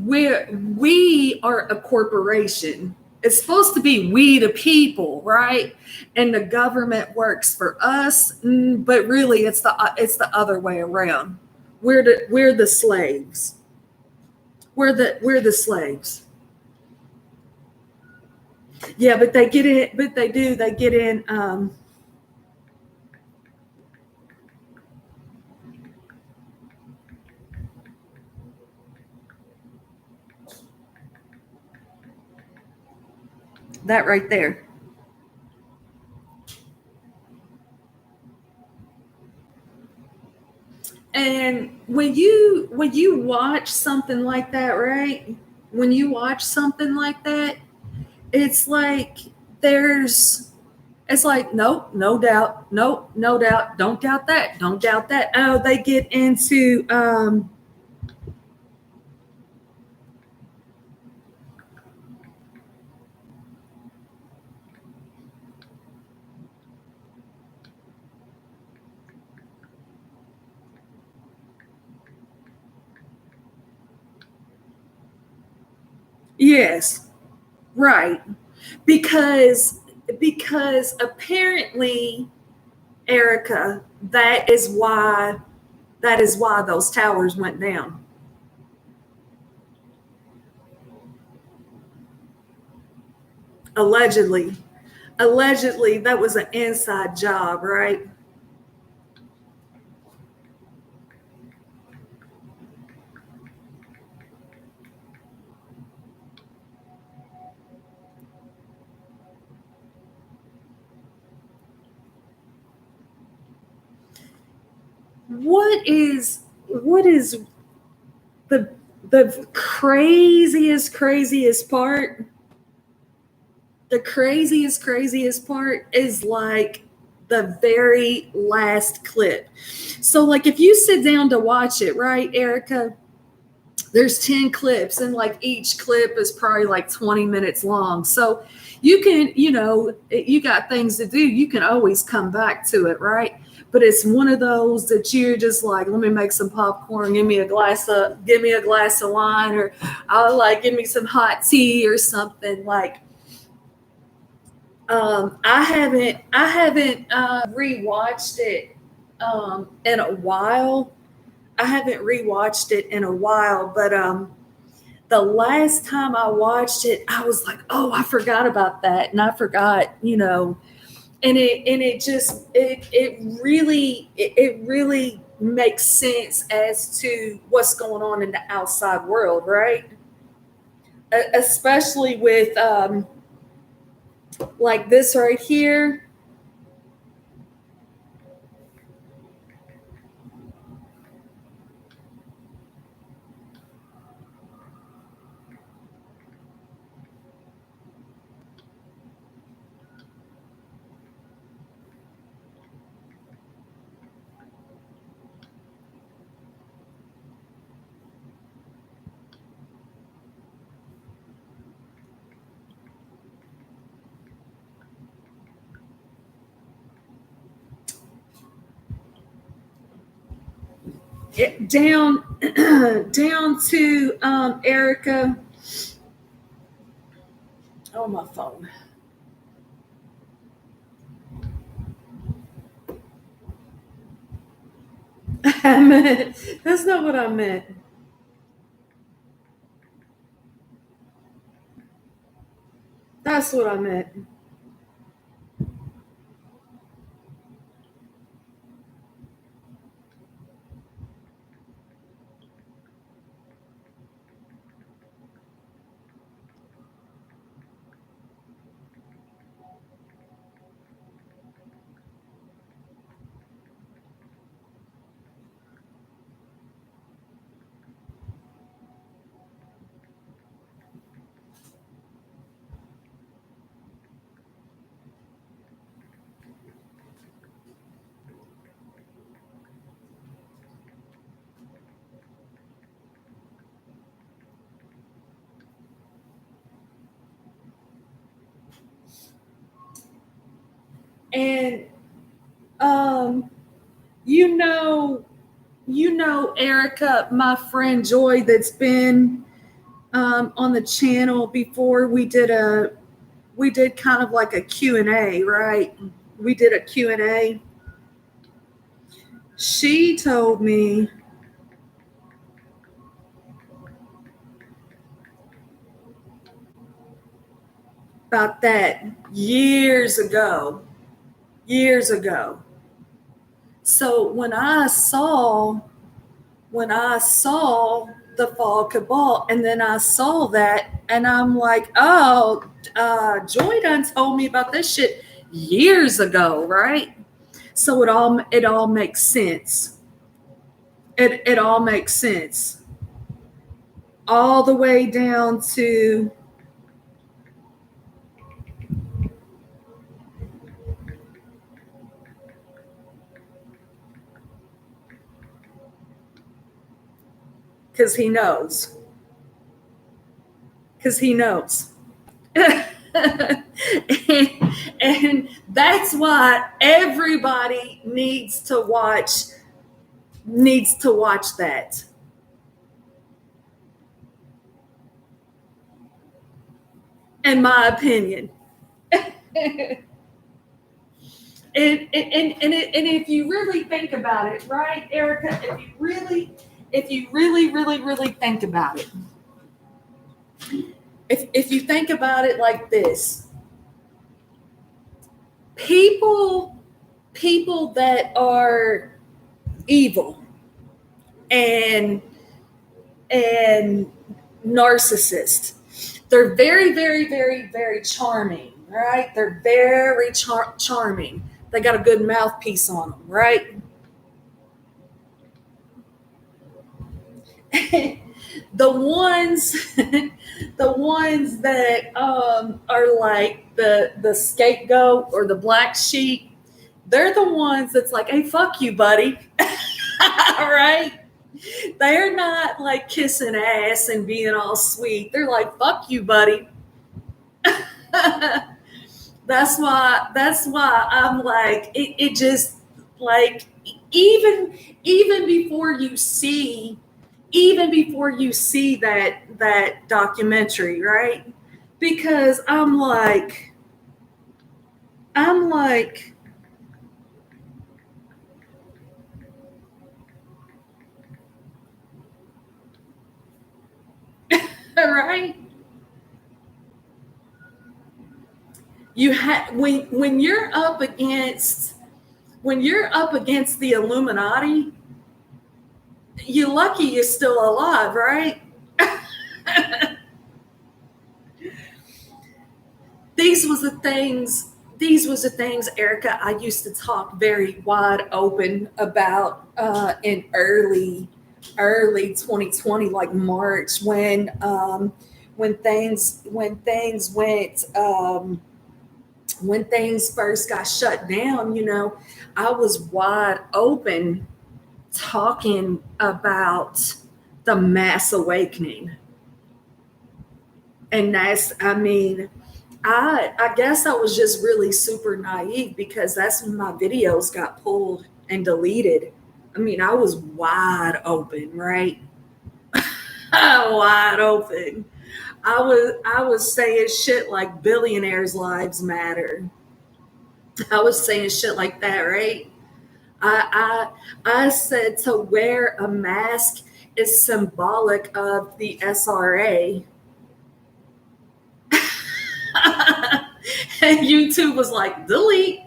we are a corporation. It's supposed to be we the people, right? And the government works for us, but really it's the other way around. We're the slaves. We're the slaves. Yeah, but they get in. But they get in. That right there. And when you watch something like that, right? When you watch something like that, it's like there's it's like nope, no doubt, nope, no doubt, don't doubt that, don't doubt that. Oh, they get into yes, right. Because because apparently, Erica, that is why those towers went down. Allegedly. Allegedly that was an inside job, right? What is the the craziest part? The craziest part is like the very last clip. So like if you sit down to watch it, right, Erica, there's 10 clips and like each clip is probably like 20 minutes long. So you can, you got things to do, you can always come back to it, right? But it's one of those that you're just like, let me make some popcorn, give me a glass of wine, or I'll like give me some hot tea or something. Like I haven't rewatched it in a while. I haven't rewatched it in a while, but the last time I watched it, I was like, oh, I forgot about that, and I forgot, and it just it really makes sense as to what's going on in the outside world, right? Especially with like this right here. down down to Erica. Oh, my phone. I meant, that's not what I meant. That's what I meant. And um, you know, Erica, my friend Joy, that's been on the channel before. We did kind of like a Q&A, right? We did a Q&A. She told me about that years ago. Years ago. So when I saw the fall cabal, and then I saw that, and I'm like, oh, Joy done told me about this shit years ago, right? So it all makes sense. It all makes sense. All the way down to because he knows. Because he knows. and, and that's why everybody needs to watch that, in my opinion. and if you really think about it, right, Erica, if you really think about it, if you think about it like this, people that are evil and narcissist, they're very charming, right? They're very charming. They got a good mouthpiece on them, right? the ones the ones that are like the scapegoat or the black sheep, they're the ones that's like, hey, fuck you, buddy. All right, they're not like kissing ass and being all sweet. They're like, fuck you, buddy. That's why I'm like, it just like, even before you see that documentary, right? Because I'm like right, you have when you're up against the Illuminati, you're lucky you're still alive, right? these was the things Erica, I used to talk very wide open about in early 2020, like March, when things first got shut down. I was wide open talking about the mass awakening. And I guess I was just really super naive, because that's when my videos got pulled and deleted I mean, I was wide open, right? Wide open. I was saying shit like billionaires' lives matter. I was saying shit like that, right? I said to wear a mask is symbolic of the SRA. And YouTube was like, delete,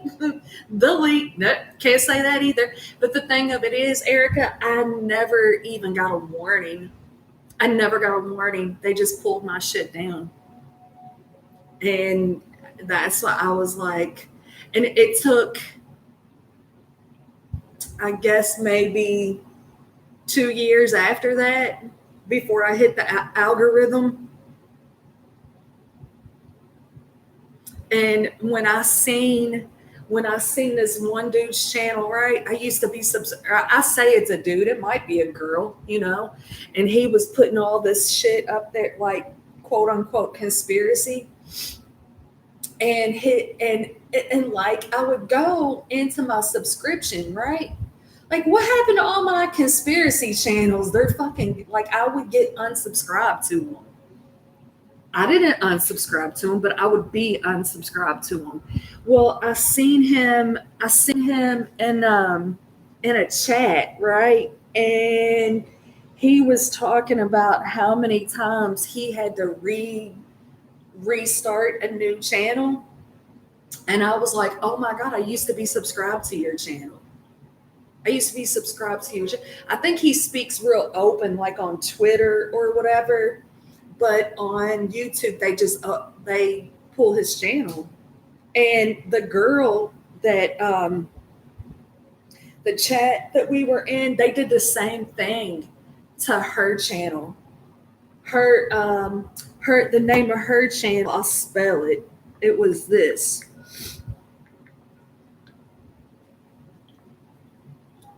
delete. No, can't say that either. But the thing of it is, Erica, I never even got a warning. I never got a warning. They just pulled my shit down. And that's why I was like, and it took, I guess, maybe 2 years after that before I hit the algorithm. And when I seen this one dude's channel, right? I used to be I say it's a dude, it might be a girl, and he was putting all this shit up there, like quote unquote conspiracy, and hit and like I would go into my subscription, right? Like, what happened to all my conspiracy channels? They're fucking like, I would get unsubscribed to them. I didn't unsubscribe to him, but I would be unsubscribed to him. Well, I seen him in a chat, right? And he was talking about how many times he had to restart a new channel. And I was like, oh my God, I used to be subscribed to your channel. I used to be subscribed to you. I think he speaks real open, like on Twitter or whatever. But on YouTube, they pull his channel. And the girl that the chat that we were in, they did the same thing to her channel. The name of her channel, I'll spell it. It was this.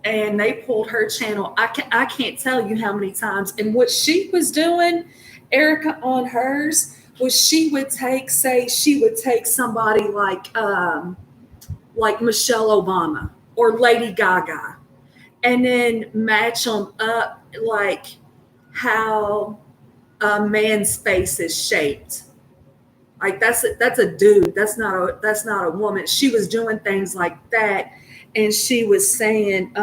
And they pulled her channel. I can't tell you how many times. And what she was doing, Erica, on hers, was she would take somebody like Michelle Obama or Lady Gaga, and then match them up like how a man's face is shaped. Like that's a dude. That's not a woman. She was doing things like that, and she was saying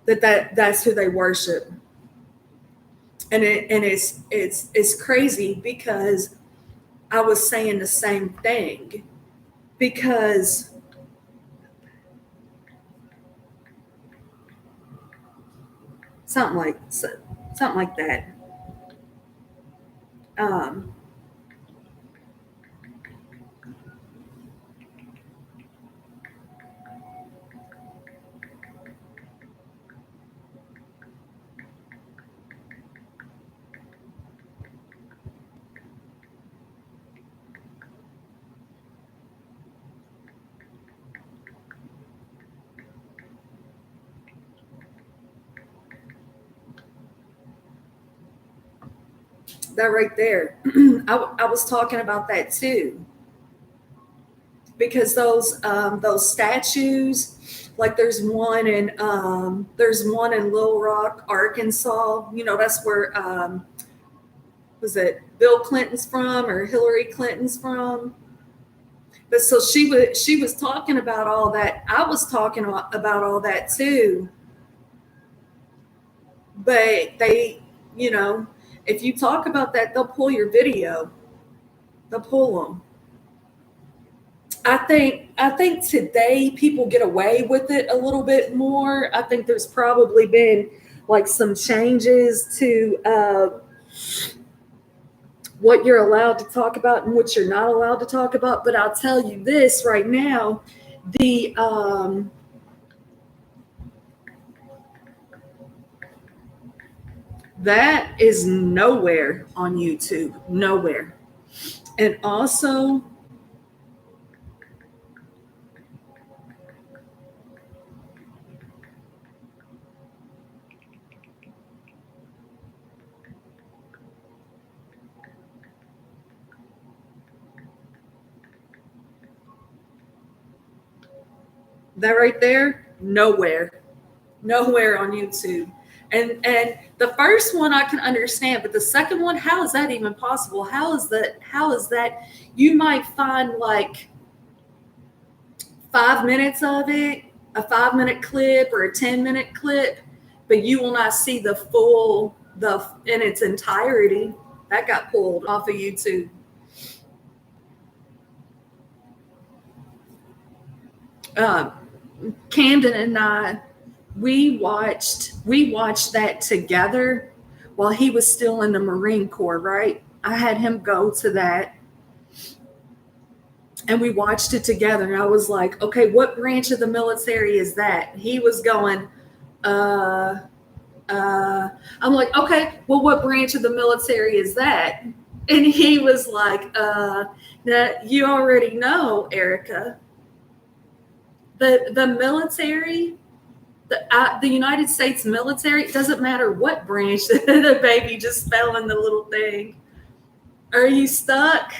that's who they worship. And it's crazy because I was saying the same thing, because something like that. Um, that right there, I was talking about that too, because those statues, like there's one in Little Rock, Arkansas. That's where was it Bill Clinton's from or Hillary Clinton's from. But so she was talking about all that. I was talking about all that too. But you know, if you talk about that, they'll pull your video. They'll pull them. I think today people get away with it a little bit more. I think there's probably been like some changes to what you're allowed to talk about and what you're not allowed to talk about. But I'll tell you this right now: the that is nowhere on YouTube, nowhere. And also, That right there, nowhere on YouTube. And the first one I can understand, but the second one, how is that even possible? How is that you might find like 5 minutes of it, a 5 minute clip or a 10 minute clip, but you will not see the full the in its entirety. That got pulled off of YouTube. Um, Camden and I, we watched that together while he was still in the Marine Corps, right? I had him go to that and we watched it together. And I was like, okay, what branch of the military is that? He was going, uh, I'm like, okay, well, what branch of the military is that? And he was like, now you already know, Erica, the military, the United States military, it doesn't matter what branch the baby just fell in the little thing. Are you stuck?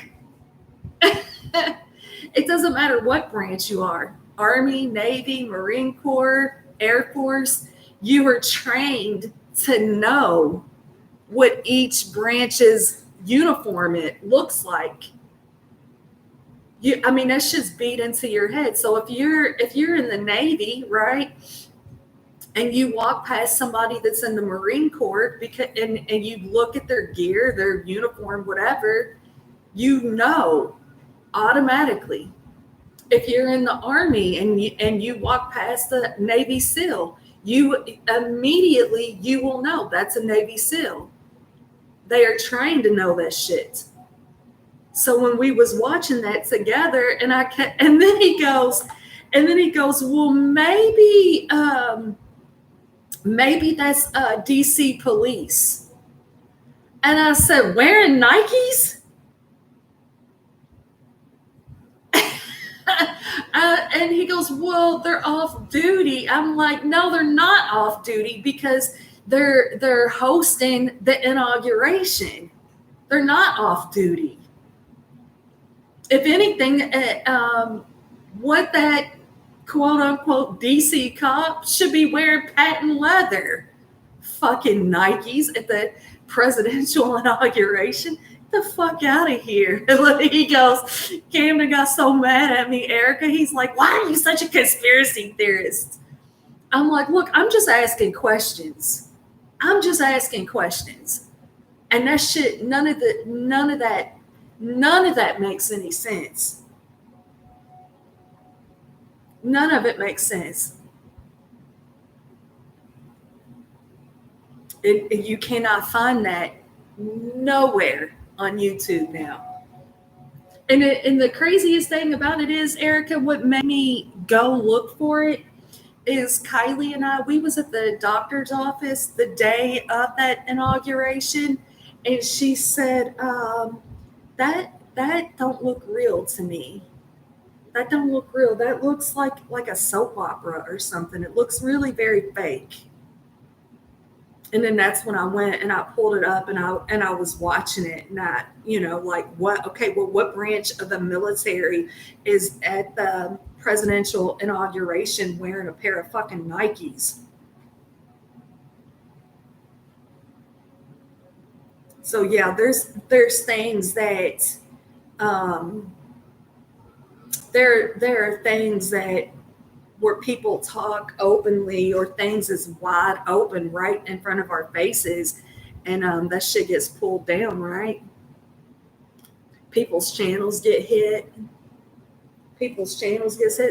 It doesn't matter what branch you are, Army, Navy, Marine Corps, Air Force, you are trained to know what each branch's uniform it looks like. I mean, that's just beat into your head. So if you're in the Navy, right, and you walk past somebody that's in the Marine Corps and you look at their gear, their uniform, whatever, you know automatically. If you're in the Army and you walk past the Navy SEAL, you immediately you will know that's a Navy SEAL. They are trained to know that shit. So when we was watching that together, and then he goes, well, maybe that's DC police. And I said, wearing Nikes? And he goes, well, they're off duty. I'm like, no, they're not off duty because they're hosting the inauguration. They're not off duty. If anything, what that quote unquote DC cop should be wearing patent leather fucking Nikes at the presidential inauguration. Get the fuck out of here. He goes, Camden got so mad at me, Erica. He's like, why are you such a conspiracy theorist? I'm like, look, I'm just asking questions. And that shit, none of that makes any sense. None of it makes sense. You cannot find that nowhere on YouTube now. And the craziest thing about it is, Erica, what made me go look for it is Kylie and I, we was at the doctor's office the day of that inauguration, and she said, that don't look real to me. That don't look real. That looks like a soap opera or something. It looks really very fake. And then that's when I went and I pulled it up and I was watching it, and I, like, what branch of the military is at the presidential inauguration wearing a pair of fucking Nikes? So yeah, there's things that there are things that where people talk openly or things is wide open right in front of our faces, and that shit gets pulled down, right? People's channels get hit.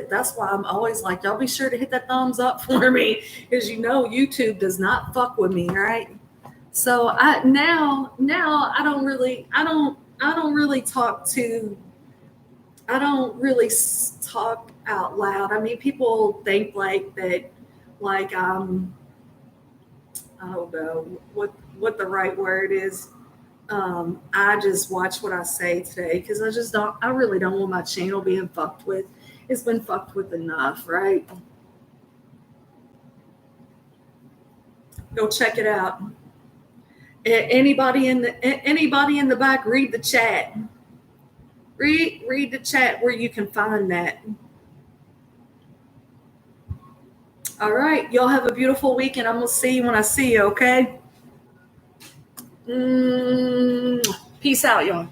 That's why I'm always like, y'all be sure to hit that thumbs up for me, because YouTube does not fuck with me, right? So I now I don't really talk out loud. I mean, people think like that, like I don't know what the right word is. I just watch what I say today because I really don't want my channel being fucked with. It's been fucked with enough, right? Go check it out. Anybody in the back, read the chat. Read the chat where you can find that. All right. Y'all have a beautiful weekend. I'm going to see you when I see you, okay? Peace out, y'all.